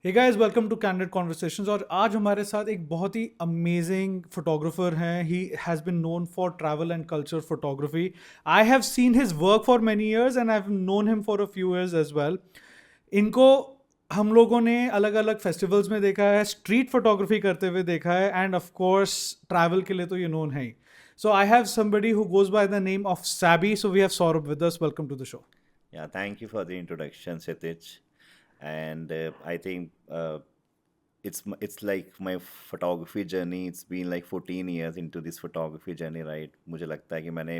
Hey guys, welcome to Candid Conversations. और आज हमारे साथ एक बहुत ही अमेजिंग फोटोग्राफर हैं। He has been known for travel and culture photography. I have seen his work for many years and I have known him for a few years as well. इनको हम लोगों ने अलग अलग फेस्टिवल्स में देखा है, स्ट्रीट फोटोग्राफी करते हुए देखा है, एंड ऑफ कोर्स ट्रैवल के लिए तो ये नोन है ही। So I have somebody who goes by the name of Sabby. So we have Saurabh with us. Welcome to the show. Yeah, thank you for the introduction, Sitich. And I think it's like my photography journey. It's been like 14 years into this photography journey, right? मुझे लगता है कि मैंने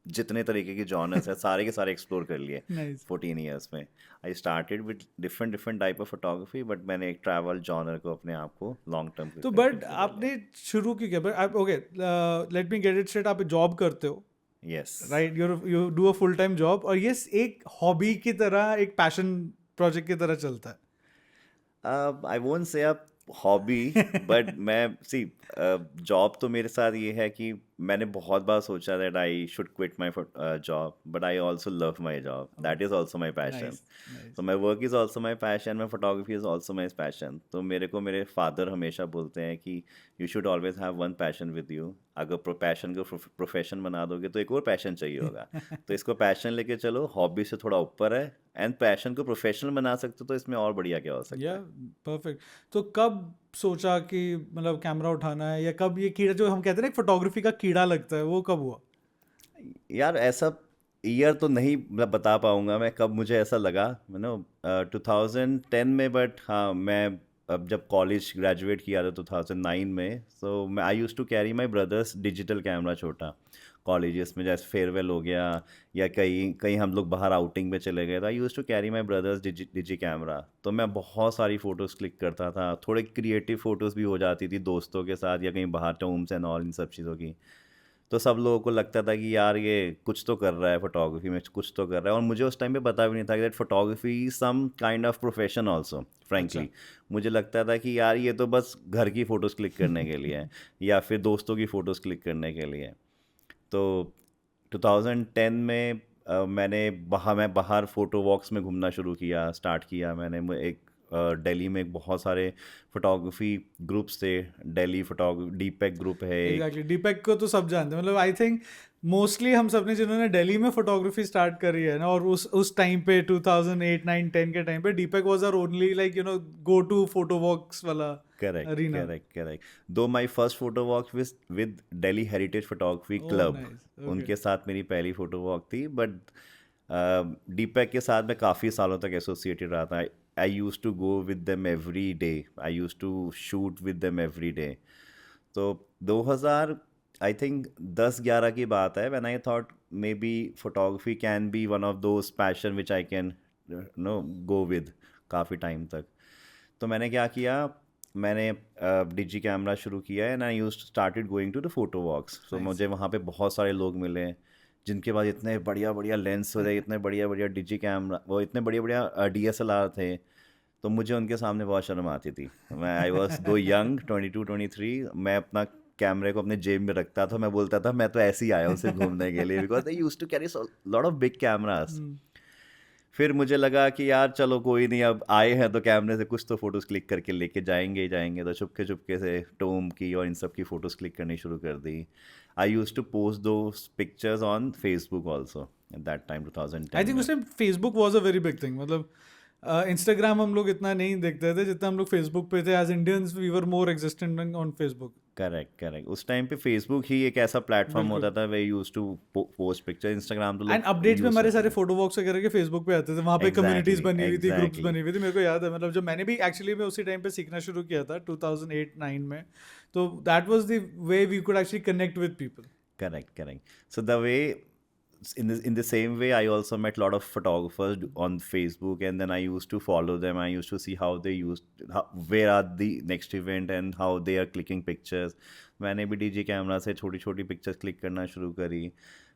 जितने तरीके के genres हैं सारे के सारे एक्सप्लोर कर लिए नाइस। 14 years में। I started with different different type of photography, but मैंने एक ट्रैवल जॉनर को अपने आप को लॉन्ग टर्म तो करके बट पकड़ लिया। आपने शुरू क्यों किया? बट आप okay, let me get it straight. आप जॉब करते हो, yes. Right? You do a full time job, और ये एक हॉबी की तरह, एक पैशन प्रोजेक्ट की तरह चलता आई वोंट से अब हॉबी, बट है। मैं सी जॉब तो मेरे साथ ये है कि मैंने बहुत बार सोचा that I should quit my job, but I also love my job, that is also my passion. Nice, nice. तो my work is also my passion, my photography is also my passion. तो मेरे को मेरे father हमेशा बोलते हैं कि you should always have one passion with you. अगर पैशन को प्रोफेशन बना दोगे तो एक और पैशन चाहिए होगा। तो इसको पैशन लेके चलो, हॉबी से थोड़ा ऊपर है, एंड पैशन को प्रोफेशनल बना सकते हो तो इसमें और बढ़िया क्या हो या सकता है। परफेक्ट। तो कब सोचा कि मतलब कैमरा उठाना है, या कब ये कीड़ा, जो हम कहते हैं ना, एक फोटोग्राफी का कीड़ा लगता है, वो कब हुआ? यार ऐसा ईयर तो नहीं मैं बता पाऊंगा मैं कब मुझे ऐसा लगा, 2010 में, बट हाँ मैं अब जब कॉलेज ग्रेजुएट किया था 2009 में, सो मैं I use to carry my brother's digital camera छोटा। कॉलेजेस में जैसे फेयरवेल हो गया, या कहीं कहीं हम लोग बाहर आउटिंग में चले गए, तो I use to carry my brother's digi camera. तो मैं बहुत सारी फ़ोटोज़ क्लिक करता था, थोड़े क्रिएटिव फ़ोटोज़ भी हो जाती थी दोस्तों के साथ या कहीं बाहर टूम्स एंड ऑल इन सब चीज़ों की। तो सब लोगों को लगता था कि यार ये कुछ तो कर रहा है फोटोग्राफी में, कुछ तो कर रहा है। और मुझे उस टाइम पे पता भी नहीं था कि that photography some kind of profession also, अच्छा। फ्रैंकली। मुझे लगता था कि यार ये तो बस घर की फ़ोटोज़ क्लिक करने के लिए है, या फिर दोस्तों की फ़ोटोज़ क्लिक करने के लिए है। तो 2010 में मैं बाहर फ़ोटो वॉक्स में घूमना शुरू किया, स्टार्ट किया मैंने। एक दिल्ली में बहुत सारे फोटोग्राफी ग्रुप्स थे। दिल्ली फोटोग्राफी डीपेक ग्रुप है एक। एग्जैक्टली, दीपक को तो सब जानते हैं। मतलब आई थिंक मोस्टली हम सब ने, जिन्होंने दिल्ली में फोटोग्राफी स्टार्ट करी है ना, और उस टाइम पे 2008 9 10 के टाइम पे Deepak was our only, like go to photo walks वाला correct, arena. Correct, correct. Though my first photo walk with Delhi heritage photography oh club, nice. Okay. उनके साथ मेरी पहली फोटो वॉक थी। बट डीपैक के साथ मैं काफ़ी सालों तक एसोसिएटेड रहा था। I use to go with them every day, I use to shoot with them every day. तो 2000 आई थिंक 10-11 की बात है, when I thought may be photography can be one of those passion which I can no go with काफ़ी time तक। तो मैंने क्या किया, मैंने डिजी कैमरा शुरू किया and I use started going to the photo walks. So nice. मुझे वहाँ पे बहुत सारे लोग मिले जिनके पास इतने बढ़िया बढ़िया लेंस थे, इतने बढ़िया बढ़िया डिजी कैमरा, वो इतने बढ़िया बढ़िया डीएसएलआर थे। तो मुझे उनके सामने बहुत शर्म आती थी। मैं आई वॉज दो यंग, 22-23। मैं अपना कैमरे को अपने जेब में रखता था, मैं बोलता था मैं तो ऐसे ही आया हूँ सिर्फ घूमने के लिए, because they use to carry lot of big cameras. फिर मुझे लगा कि यार चलो कोई नहीं, अब आए हैं तो कैमरे से कुछ तो फोटोज़ क्लिक करके लेके जाएंगे ही जाएंगे। तो चुपके चुपके से टोम की और इन सब की फ़ोटोज़ क्लिक करनी शुरू कर दी। आई यूज़ टू पोस्ट दो pictures on Facebook also eight that time, I 2010 think में। उस time Facebook was a very big thing. मतलब इंस्टाग्राम हम लोग इतना नहीं देखते थे जितना हम लोग फेसबुक पे थे। As Indians we were more existent on Facebook. Correct, correct. उस टाइम पे फेसबुक ही एक ऐसा प्लेटफॉर्म बिल्कुल। होता था we use to post picture. Instagram तो एंड लोग अपडेट्स में यूज़ हमारे करते सारे हैं। फोटो वॉक्स वगैरह के फेसबुक पे आते थे। वहाँ पे कम्युनिटीज एग्जैक्टली, बनी हुई थी, ग्रुप्स एग्जैक्टली। बनी हुई थी। मेरे को याद है, मतलब जब मैंने भी एक्चुअली मैं उसी टाइम पे सीखना शुरू किया था 2008 9 में। तो that was the way we could actually connect with people. Correct, correct. So the way in the same way, I also met a lot of photographers on Facebook, and then I used to follow them. I used to see how they where are the next event and how they are clicking pictures. मैंने भी DG camera से छोटी छोटी pictures click करना शुरू करी।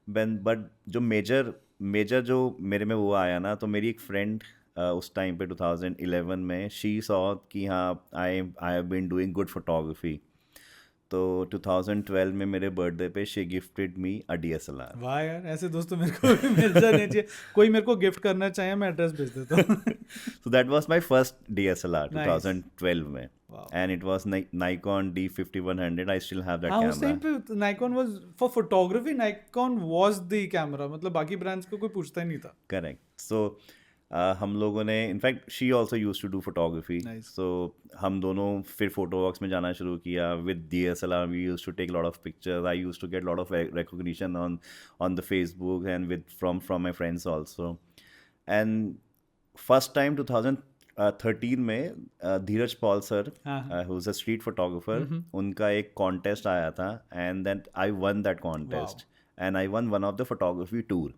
But जो major major जो मेरे में वो आया ना, तो मेरी एक फ्रेंड उस टाइम पे 2011 में शी सॉ कि हाँ I have been doing good photography. तो 2012 में मेरे बर्थडे पे she gifted me a DSLR. वाह यार, ऐसे दोस्त तो मेरे को भी मिल जाने चाहिए। कोई मेरे को गिफ्ट करना चाहे मैं एड्रेस भेज देता हूँ। So that was my first DSLR nice. 2012 में, वाह। and it was Nikon D5100. I still have that हाँ, उस टाइम camera. पे Nikon was for photography, Nikon was the camera, मतलब बाकी ब्रांड्स को कोई पूछता ही नहीं था। Correct. So हम लोगों ने in fact she also use to do photography. Nice. सो हम दोनों फिर फोटो वॉक्स में जाना शुरू किया with DSLR. We use to take lot of pictures. I use to get lot of recognition on the Facebook and with from my friends also. And first time 2013 में Dheeraj Paul sir, हाँ। Who is a street photographer, उनका एक contest आया था and that I one that contest and I one one of the photography tour.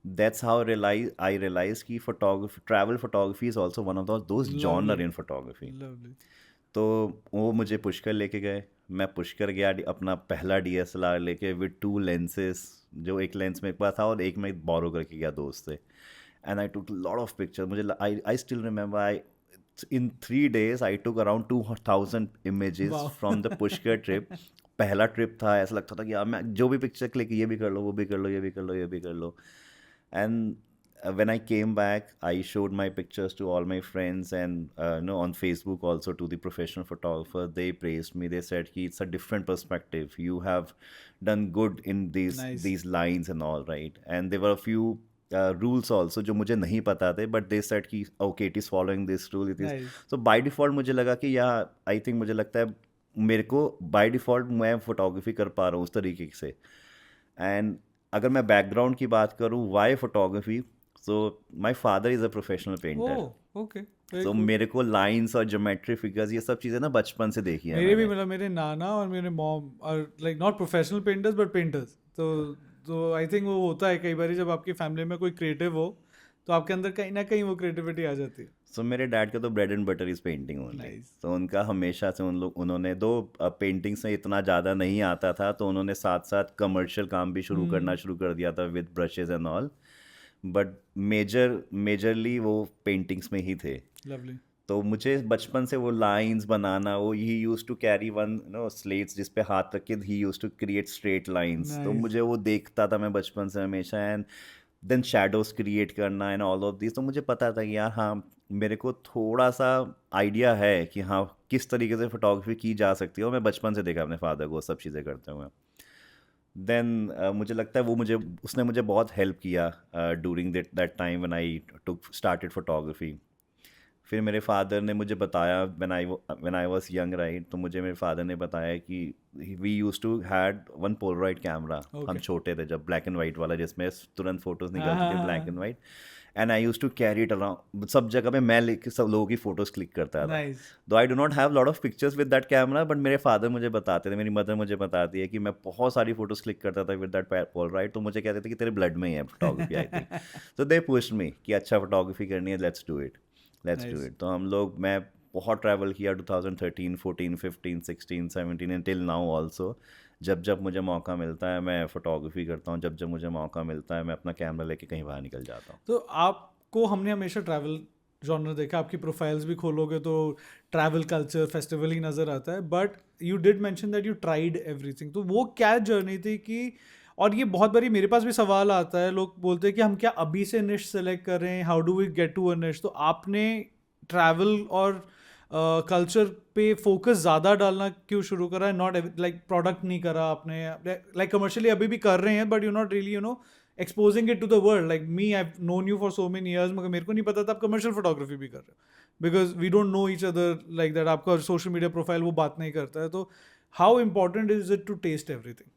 That's how I realized कि photography, travel photography is also one of those genre in photography. Lovely. तो वो मुझे पुष्कर लेके गए. मैं पुष्कर गया अपना पहला DSLR लेके विद 2 lenses, जो एक लेंस मेरे पास था और एक मैं बोरो करके गया दोस्त से. And I took lot of picture. मुझे I still remember in 3 days I took around 2000 images Wow. from the Pushkar trip. पहला ट्रिप था, ऐसा लगता था कि यार मैं जो भी पिक्चर क्लिक ये भी कर लो, वो भी कर लो, ये भी कर लो, ये भी कर लो. And when I came back, I showed my pictures to all my friends and on Facebook also to the professional photographer. They praised me. They said कि it's a different perspective. You have done good in Nice. these lines and all, right? And there were a few rules also जो मुझे नहीं पता थे, but they said कि okay, it is following this rule. It is Nice. so by default मुझे लगा कि I think मुझे लगता है मेरे को by default मैं फोटोग्राफी कर पा रहा हूँ उस तरीके से. एंड अगर मैं बैकग्राउंड की बात करूँ why photography, so my father is a professional painter. Oh, okay. तो मेरे को लाइंस और ज्योमेट्री फिगर्स ये सब चीज़ें ना बचपन से देखी है मेरे भी मैंने. मतलब मेरे नाना और मेरे मॉम और like not professional painters but painters, तो आई थिंक वो होता है कई बार जब आपकी फैमिली में कोई क्रिएटिव हो तो आपके अंदर कहीं ना कहीं वो क्रिएटिविटी आ जाती है. सो मेरे डैड का तो bread and butter is painting only. Nice. तो उनका हमेशा से उन्होंने दो पेंटिंग्स में इतना ज़्यादा नहीं आता था, तो उन्होंने साथ साथ कमर्शियल काम भी करना शुरू कर दिया था with brushes and all. But majorly वो पेंटिंग्स में ही थे. लवली। तो मुझे बचपन से वो लाइंस बनाना, वो ही use to carry one slates जिस पे हाथ रख के ही use to create straight lines. तो Nice. मुझे वो देखता था मैं बचपन से हमेशा. एंड देन शैडोज क्रिएट करना एंड ऑल ऑफ दिस. तो मुझे पता था कि यार हाँ मेरे को थोड़ा सा आइडिया है कि हाँ किस तरीके से फोटोग्राफी की जा सकती है, और मैं बचपन से देखा अपने फादर को सब चीज़ें करते हुए. देन मुझे लगता है उसने मुझे बहुत हेल्प किया during that time when I started photography. फिर मेरे फादर ने मुझे बताया when I was young, right, तो मुझे मेरे फादर ने बताया कि we used to had one Polaroid camera. हम छोटे थे जब, ब्लैक एंड वाइट वाला जिसमें तुरंत फोटोज निकलती थे black and white. And I used to carry it around सब जगह पे. मैं लेके सब लोगों की फोटोज क्लिक करता था. Nice. दो I do not have lot of pictures with that camera, but मेरे फादर मुझे बताते थे, मेरी मदर मुझे बताती है कि मैं बहुत सारी फोटोज क्लिक करता था विद दैट पोलराइड. तो मुझे कहते थे कि तेरे ब्लड में ही है फोटोग्राफी, आई थिंक. तो दे पुश्ड मी कि अच्छा फोटोग्राफी करनी है, लेट्स डू इट. तो मैं बहुत ट्रैवल किया 2013, 14, 15, 16, 17 एंड टिल नाउ ऑल्सो. जब मुझे मौका मिलता है मैं फोटोग्राफी करता हूँ. जब मुझे मौका मिलता है मैं अपना कैमरा लेके कहीं बाहर निकल जाता हूँ. तो आपको हमने हमेशा ट्रैवल जॉनर देखा, आपकी प्रोफाइल्स भी खोलोगे तो ट्रैवल कल्चर फेस्टिवल ही नज़र आता है. But you did mention that you tried everything. तो वो क्या जर्नी थी कि, और ये बहुत बारी मेरे पास भी सवाल आता है, लोग बोलते हैं कि हम क्या अभी से निश सेलेक्ट कर रहे हैं, how do we get to a niche. तो आपने ट्रैवल और कल्चर पे फोकस ज़्यादा डालना क्यों शुरू करा है? नॉट लाइक प्रोडक्ट नहीं करा आपने, लाइक कमर्शियली अभी भी कर रहे हैं but you not really exposing it to the world. Like me, I have known you for so many years, मगर मेरे को नहीं पता था आप कमर्शियल फोटोग्राफी भी कर रहे हो, because we don't know each other like that. आपका सोशल मीडिया प्रोफाइल वो बात नहीं करता है. तो how important is it to test everything?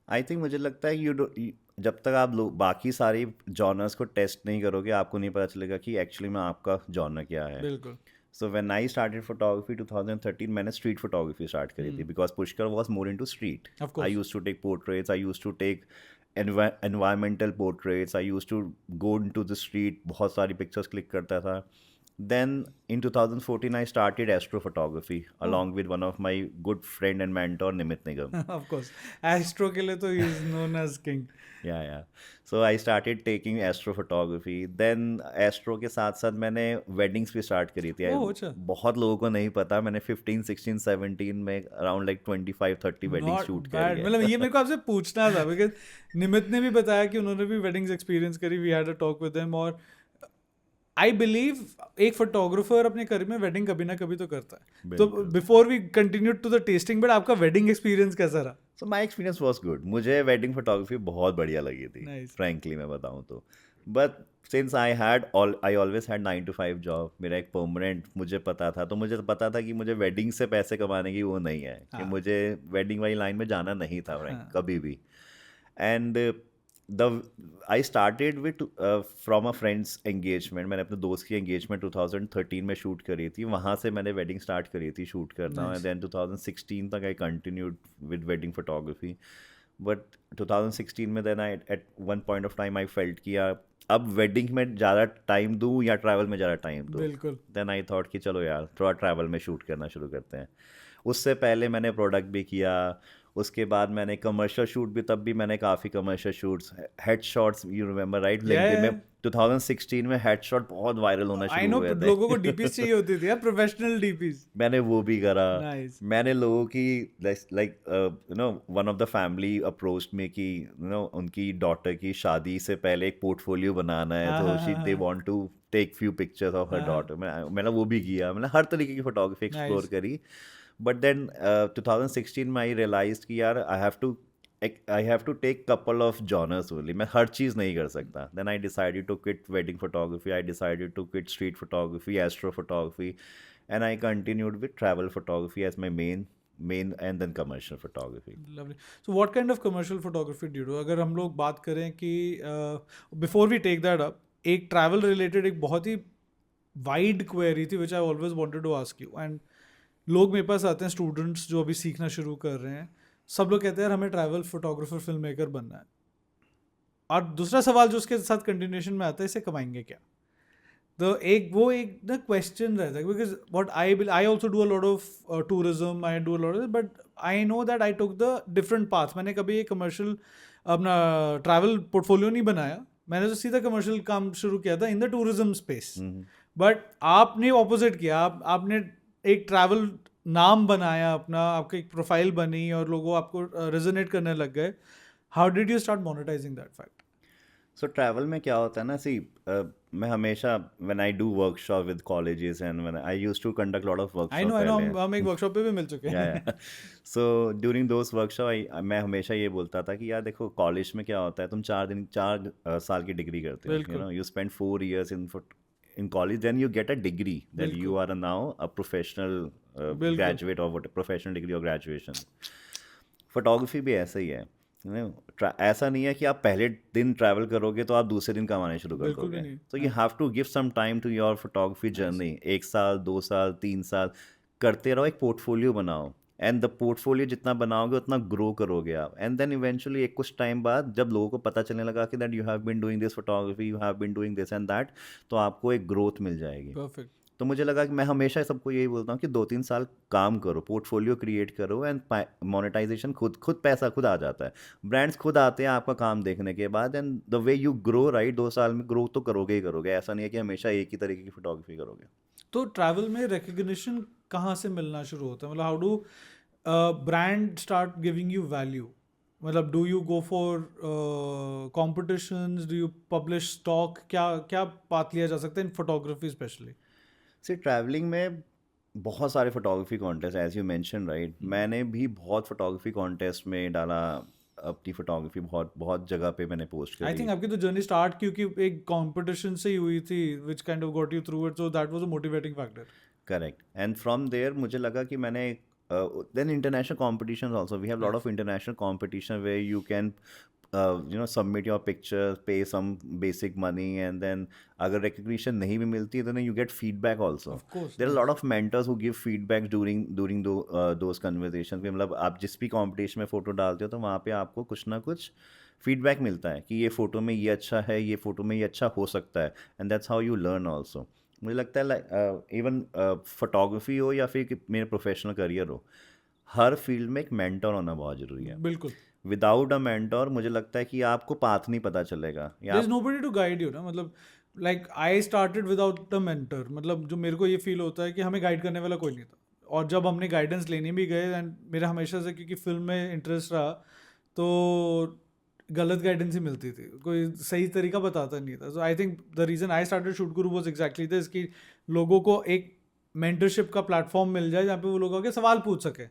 I think मुझे लगता है कि जब तक आप लोग बाकी सारी जॉनर्स को टेस्ट नहीं करोगे, आपको नहीं पता चलेगा कि एक्चुअली में आपका जॉनर क्या है. बिल्कुल. So when I started photography 2013, मैंने स्ट्रीट फोटोग्राफी स्टार्ट करी थी because Pushkar was more into street. Of course. I used to take portraits, I used to take environmental portraits, I used to go into the street, बहुत सारी pictures click करता था. Then in 2014 I started astrophotography Oh, along with one of my good friend and mentor Nimit Nigam. of course. Astro के लिए तो he is known as king. Yeah. So I started taking astrophotography. Then astro के साथ साथ मैंने weddings भी start करी थी. ओह अच्छा. बहुत लोगों को नहीं पता, मैंने 15, 16, 17 में around like 25, 30 weddings Not shoot bad. करी मतलब है. ये मेरे को आपसे पूछना था बिकॉज निमित ने भी बताया कि उन्होंने भी वेडिंग्स एक्सपीरियंस करी. We had a talk with him और आई बिलीव एक फोटोग्राफर अपने करियर में वेडिंग कभी ना कभी तो करता है. तो बिल्कुल. Before we continue to the testing but आपका वेडिंग एक्सपीरियंस कैसा रहा? So my experience was good. मुझे wedding photography बहुत बढ़िया लगी थी. Nice. Frankly मैं बताऊँ तो. But since I always had 9 to 5 job, मेरा एक permanent मुझे पता था, तो मुझे पता था कि मुझे wedding से पैसे कमाने की वो नहीं है, कि हाँ. मुझे wedding वाली लाइन में जाना नहीं था हाँ. कभी भी. And I started with from a friend's engagement. मैंने अपने दोस्त की engagement 2013 में शूट करी थी. वहाँ से मैंने wedding start करी थी शूट करना. Nice. And then 2016 तक I continued with wedding photography. But 2016 में then at one point of time I felt कि यार अब wedding में ज़्यादा टाइम दूँ या travel में ज़्यादा टाइम दूँ. बिल्कुल. Then I thought कि चलो यार थोड़ा travel में शूट करना शुरू करते हैं. उससे पहले मैंने प्रोडक्ट भी किया. उसके बाद मैंने कमर्शियल शूट भी, तब भी मैंने काफ़ी commercial shoots, head shots, you remember right, LinkedIn में 2016 में हेड शॉट बहुत वायरल होना आई शुरू नो हुए थे. लोगों को डीपीज चाहिए होती थी, प्रोफेशनल डीपीज. मैंने वो भी करा. नाइस. मैंने लोगों की like one of the family approached में कि उनकी डॉटर की शादी से पहले एक पोर्टफोलियो बनाना है, तो they want to take few pictures of her daughter. मैंने वो भी किया. मैंने हर तरीके की फोटोग्राफी एक्सप्लोर Nice. करी. बट देन 2016 में आई रियलाइज कि यार I have to take couple of genres only. मैं हर चीज़ नहीं कर सकता. Then I decided to quit wedding photography. I decided to quit street photography, astro photography, and I continued with travel photography as my main and then commercial photography. Lovely. So what kind of commercial photography do you do? अगर हम लोग बात करें कि before we take that up, एक travel related एक बहुत ही wide query थी which I always wanted to ask you. And लोग मेरे पास आते हैं, स्टूडेंट्स जो अभी सीखना शुरू कर रहे हैं, सब लोग कहते हैं यार हमें ट्रैवल फोटोग्राफर फिल्म मेकर बनना है. और दूसरा सवाल जो उसके साथ कंटिन्यूशन में आता है, इसे कमाएंगे क्या? तो एक ना क्वेश्चन रहता है because what I also do a lot of tourism, I do a lot of, but I know that I took the different path. मैंने कभी एक कमर्शियल अपना ट्रैवल पोर्टफोलियो नहीं बनाया. मैंने तो सीधा कमर्शियल काम शुरू किया था in the tourism space. But आपने ऑपोजिट किया. आपने एक ट्रैवल नाम बनाया अपना, आपकी एक प्रोफाइल बनी और लोगों आपको रेजोनेट करने लग गए. How did you start monetising that fact? So travel में क्या होता है ना, मैं हमेशा when I do workshop with colleges and when I used to conduct lot of I know workshop. हम एक वर्कशॉप पे भी मिल चुके हैं. सो ड्यूरिंग दोज वर्कशॉप मैं हमेशा ये बोलता था कि यार देखो कॉलेज में क्या होता है, तुम 4 साल की डिग्री करते हो, बिल्कुल. You spend 4 years in college, then you get a degree that बिल्कुल. you are now a professional बिल्कुल. graduate or what professional degree or graduation. Photography भी ऐसा ही है. ऐसा नहीं है कि आप पहले दिन ट्रैवल करोगे तो आप दूसरे दिन कमाने शुरू कर बिल्कुल भी दोगे. नहीं. तो you have to give some time to your photography journey. 1 साल 2 साल 3 साल करते रहो, एक पोर्टफोलियो बनाओ, एंड द पोर्टफोलियो जितना बनाओगे उतना ग्रो करोगे आप. एंड देन इवेंचुअली एक कुछ टाइम बाद जब लोगों को पता चलने लगा कि that you have been doing this photography, you have been doing this and that, तो आपको एक ग्रोथ मिल जाएगी. परफेक्ट. तो मुझे लगा कि मैं हमेशा सबको यही बोलता हूँ कि 2-3 साल काम करो, पोर्टफोलियो क्रिएट करो, एंड मोनेटाइजेशन खुद पैसा खुद आ जाता है. ब्रांड्स खुद आते हैं आपका काम देखने के बाद, and the way you grow right, 2 साल में ग्रो तो करोगे ही करोगे. ऐसा नहीं है कि हमेशा एक ही तरीके की फोटोग्राफी करोगे. तो ट्रैवल में रिकग्निशन कहाँ से मिलना शुरू होता है? मतलब how do brand start giving you value? मतलब do you go for competitions, do you publish stock, क्या पाथ लिया जा सकता है इन फोटोग्राफी स्पेशली? ट्रैवलिंग में बहुत सारे photography contest, as you mention right. मैंने भी बहुत फोटोग्राफी कॉन्टेस्ट में डाला अपनी फोटोग्राफी, बहुत जगह पे मैंने पोस्ट आई करी. थिंक आपकी तो जर्नी स्टार्ट क्योंकि एक कंपटीशन से ही हुई थी which kind of got you through it, so that was a motivating factor. Correct. And from there मुझे लगा कि मैंने then international competitions also, we have a lot of international competition where you can submit your pictures, pay some basic money, and then agar recognition nahi bhi milti then you get feedback also. Of course. There are a lot of mentors who give feedback during those conversations. मतलब आप जिस भी competition में photo डालते हो तो वहाँ पे आपको कुछ ना कुछ फीडबैक मिलता है कि ये फ़ोटो में ये अच्छा है, ये फ़ोटो में ये अच्छा हो सकता है, and that's how you learn also. मुझे लगता है लाइक इवन फोटोग्राफी हो या फिर मेरा प्रोफेशनल करियर हो, हर फील्ड में एक मेंटर होना बहुत ज़रूरी है। बिल्कुल। विदाउट अ मेंटर मुझे लगता है कि आपको पाथ नहीं पता चलेगा या देयर इज आप नोबडी टू गाइड यू ना, मतलब like I started without a mentor, मतलब जो मेरे को ये फील होता है कि हमें गाइड करने वाला कोई नहीं था, और जब हमने गाइडेंस लेने भी गए, एंड मेरा हमेशा से क्योंकि फिल्म में इंटरेस्ट रहा, तो गलत गाइडेंस ही मिलती थी, कोई सही तरीका बताता नहीं था। So I think the reason I started Shoot Guru was exactly this, कि लोगों को एक मेंटरशिप का प्लेटफॉर्म मिल जाए जहाँ पे वो लोग आके सवाल पूछ सके,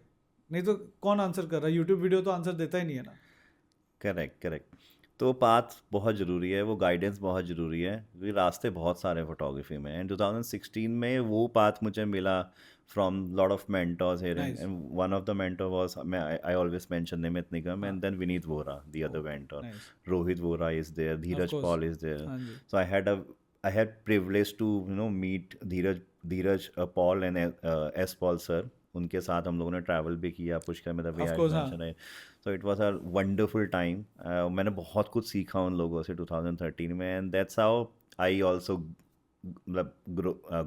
नहीं तो कौन आंसर कर रहा है, यूट्यूब वीडियो तो आंसर देता ही नहीं है ना। Correct correct. तो पाथ बहुत ज़रूरी है, वो गाइडेंस बहुत ज़रूरी है, क्योंकि रास्ते बहुत सारे फोटोग्राफी में। एंड 2016 में वो पाथ मुझे मिला from lot of mentors here, nice. And one of the mentor was, मैं I always mention Nimit Nigam हाँ। And then Vineet Vora, the other mentor, nice. Rohit Vora is there, of Dheeraj course. Paul is there. हाँ जी। So I had privilege to meet Dheeraj Paul and S Paul sir. उनके साथ हम लोगों ने travel भी किया पुष्कर में, तभी ऑफ आई कोर्स। मेंशन हाँ। है। So it was a wonderful time. मैंने बहुत कुछ सीखा उन लोगों से 2013 में, and that's how I also मतलब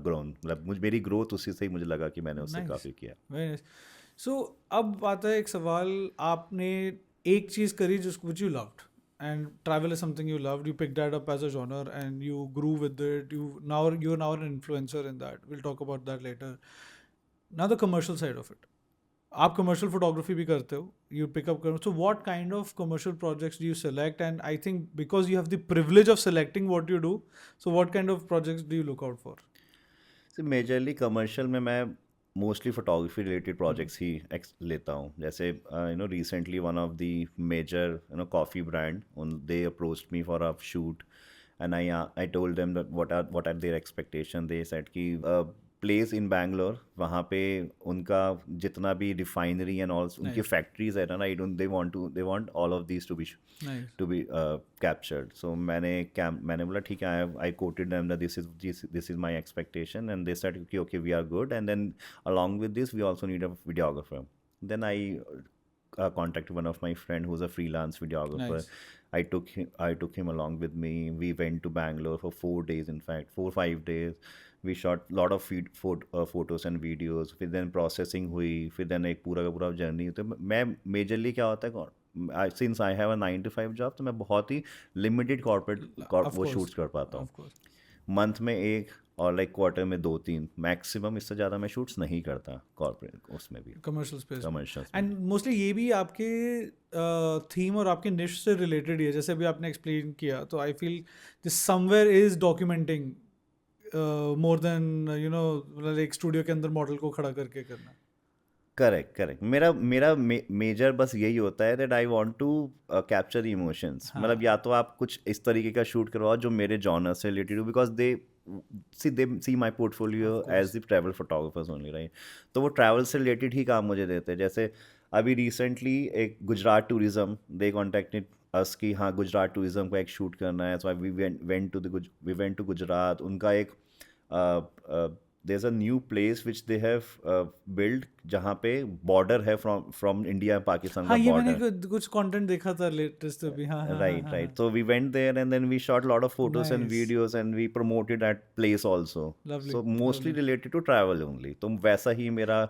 ग्रोन, मतलब मेरी ग्रोथ उसी से ही मुझे लगा कि मैंने उससे नाइस। काफ़ी किया। Very nice. सो अब आता है एक सवाल, आपने एक चीज़ करी जिसको which you loved, and travel is something you loved, you pick that up as a genre and you grew with it, you are now an influencer in that, will talk about that later. Now the commercial side of it, आप commercial photography भी करते हो, you pick up करो, so what kind of commercial projects do you select, and I think because you have the privilege of selecting what you do, so what kind of projects do you look out for? तो majorly commercial में मैं mostly photography related projects ही लेता हूँ। जैसे recently one of the major coffee brand, उन they approached me for a shoot, and I told them that what are their expectation. They said कि place in Bangalore, वहाँ पे उनका जितना भी रिफाइनरी एंड ऑल उनकी नाइस। फैक्ट्रीज है ना, I don't they want all of these nice. To be captured. So मैंने बोला ठीक है, I quoted them that this is my expectation, and they said कि okay we are good, and then along with this we also need a videographer. Then I contacted one of my friend who's a freelance videographer. Nice. I took him along with me. We went to Bangalore for 4 days, in fact 4 5 days. We shot lot of photos and videos, फिर then processing हुई, फिर then एक पूरा का पूरा journey. तो मैं majorly क्या होता है, since I have a 9 to 5 job, तो मैं बहुत ही लिमिटेड Of वो course. शूट्स कर पाता हूँ। Of course. मंथ में एक, और लाइक क्वार्टर में 2 3 मैक्सिमम, इससे ज़्यादा मैं शूट्स नहीं करता कॉर्पोरेट उसमें भी, Commercial space में। कमर्शियल्स में। एंड मोस्टली ये भी आपके थीम और आपके निश से रिलेटेड ही है, जैसे अभी आपने एक्सप्लेन किया, तो I feel this somewhere is documenting more than मतलब एक स्टूडियो के अंदर मॉडल को खड़ा करके करना। Correct correct. मेरा मेजर बस यही होता है that I want to capture emotions. हाँ। मतलब या तो आप कुछ इस तरीके का शूट करवाओ जो मेरे जॉनर से रिलेटेड हो, because they see my portfolio Of course. As the travel photographers only, right. तो वो ट्रैवल से रिलेटेड ही काम मुझे देते हैं। जैसे अभी रिसेंटली एक Gujarat tourism, they contacted us कि हाँ गुजरात टूरिज्म का एक शूट करना है, so we went to Gujarat. उनका एक there's a new place which they have built, जहाँ पे बॉर्डर है फ्रॉम इंडिया पाकिस्तान का हाँ, ये मैंने बॉर्डर। कुछ कंटेंट देखा था लेटेस्ट अभी। हाँ हाँ हाँ राइट हाँ right. so we went there and then we shot a lot of photos and nice. videos and we promoted that place also. Lovely. So mostly lovely. related to travel only, तो वैसा ही मेरा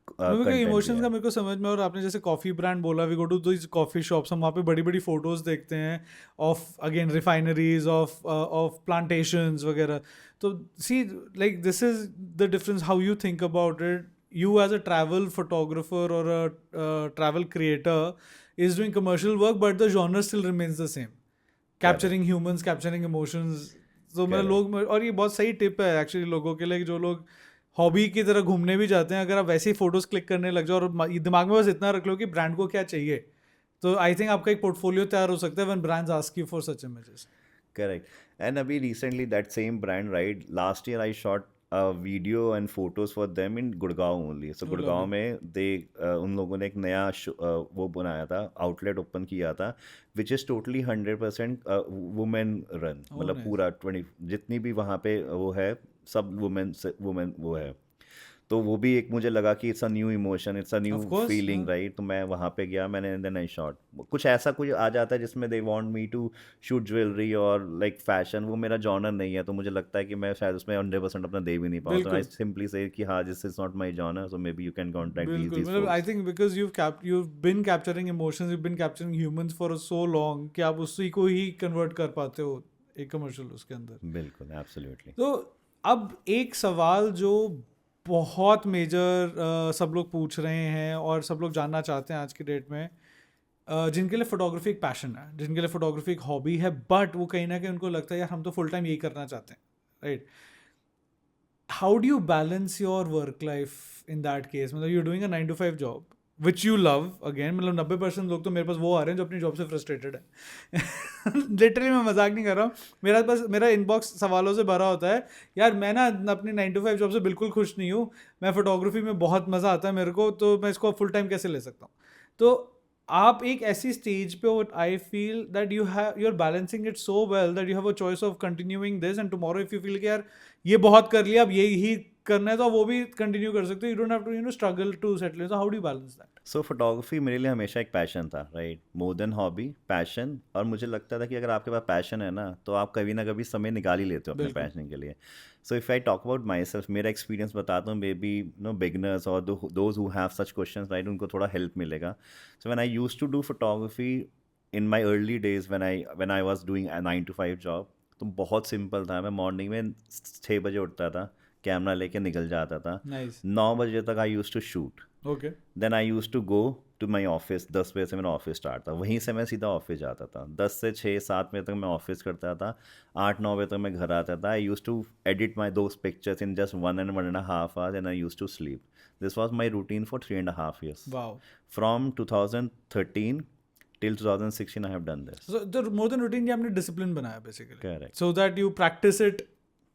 मेरे को content भी emotions का है। मेरे को समझ में, और आपने जैसे कॉफ़ी ब्रांड बोला, we go to this coffee shops, हम वहाँ पे बड़ी बड़ी फोटोज देखते हैं of again refineries, of plantations वगैरह। तो see like this is the difference how you think about it. You as a travel photographer और a travel creator is doing commercial work, but the genre still remains the same, capturing humans, capturing emotions. तो मतलब Correct. लोग, और ये बहुत सही tip है actually लोगों के लिए, जो लोग हॉबी की तरह घूमने भी जाते हैं, अगर आप वैसे ही फोटोज क्लिक करने लग जाओ और दिमाग में बस इतना रख लो कि ब्रांड को क्या चाहिए, तो आई थिंक आपका एक पोर्टफोलियो तैयार हो सकता है when brands ask you for such images. Correct. And abhi recently that same brand, right? Last year I shot a video and photos for them in Gurgaon only. So Oh, Gurgaon lovely. में they उन लोगों ने एक नया वो बनाया था, outlet open किया था, which is totally 100% women run. Oh, मतलब nice. पूरा 20 जितनी भी वहाँ पे वो है, सब वुमेन वो है। तो वो भी एक मुझे लगा कि it's a new emotion, it's a new of course. Feeling, right? तो मैं वहाँ पे गया, मैंने देन आई शॉट। कुछ ऐसा कुछ आ जाता है जिसमें they want me to shoot jewellery और लाइक फैशन, वो मेरा जॉनर नहीं है, तो मुझे लगता है कि मैं शायद उसमें 100% अपना दे भी नहीं पाऊँ, तो आई बिल्कुल सिंपली से कि हाँ, this is not my genre, so maybe you can contact बिल्कुल, दीज मतलब I folks. Think because you've been capturing emotions, you've been capturing humans for so long कि आप उसी को ही कन्वर्ट कर पाते हो एक कमर्शियल उसके अंदर। बिल्कुल, एब्सोल्युटली। तो अब एक सवाल जो बहुत मेजर सब लोग पूछ रहे हैं और सब लोग जानना चाहते हैं आज की डेट में, जिनके लिए फोटोग्राफी एक पैशन है, जिनके लिए फोटोग्राफी एक हॉबी है, बट वो कहीं ना कहीं उनको लगता है यार हम तो फुल टाइम यही करना चाहते हैं, right? How do you balance your work life in that case? मतलब you doing a 9 to 5 job which you love, again मतलब 90% लोग तो मेरे पास वो आ रहे हैं जो अपनी जॉब से फ्रस्ट्रेटेड है। लिटरली मैं मजाक नहीं कर रहा हूँ, मेरा इनबॉक्स सवालों से भरा होता है। यार मैं ना अपनी 9 to 5 जॉब से बिल्कुल खुश नहीं हूँ, मैं फोटोग्राफी में बहुत मज़ा आता है मेरे को, तो मैं इसको फुल टाइम कैसे ले सकता हूँ? तो आप एक ऐसी स्टेज पे हो, I feel that you are balancing it so well that you have a choice of continuing this, and tomorrow if you feel कि यार ये बहुत कर लिया, अब यही करना है, तो आप वो भी कंटिन्यू कर सकते हो, you don't have to struggle to settle. So how do you balance that? So photography मेरे लिए हमेशा एक पैशन था, right? More than hobby, passion. और मुझे लगता था कि अगर आपके पास पैशन है ना, तो आप कभी ना कभी समय निकाल ही लेते हो अपने बिल्कुल। पैशन के लिए। So if I talk about myself, मेरा एक्सपीरियंस बताता हूँ, मे बी नो बिगनर्स और those who have such questions, right, उनको थोड़ा हेल्प मिलेगा। So when I used to do photography in my early days, when I was doing a 9 to 5 job, तो बहुत simple था। मैं मॉर्निंग में 6 बजे उठता था, कैमरा लेके निकल जाता था, नाइस। 9 बजे तक I used to shoot. Okay. Then I use to go to my office. 10 बजे से मेरा ऑफिस स्टार्ट था, वहीं से मैं सीधा ऑफिस जाता था। 10 से 6 7 बजे तक मैं ऑफिस करता था, 8 9 बजे तक मैं घर आता था। I use to edit my those pictures in just 1 and 1.5 hours, and I use to sleep. This was my routine for 3.5 years, wow. From 2013 till 2016 I have done this. So the more than routine, आपने discipline बनाया basically, Correct, so that you practice it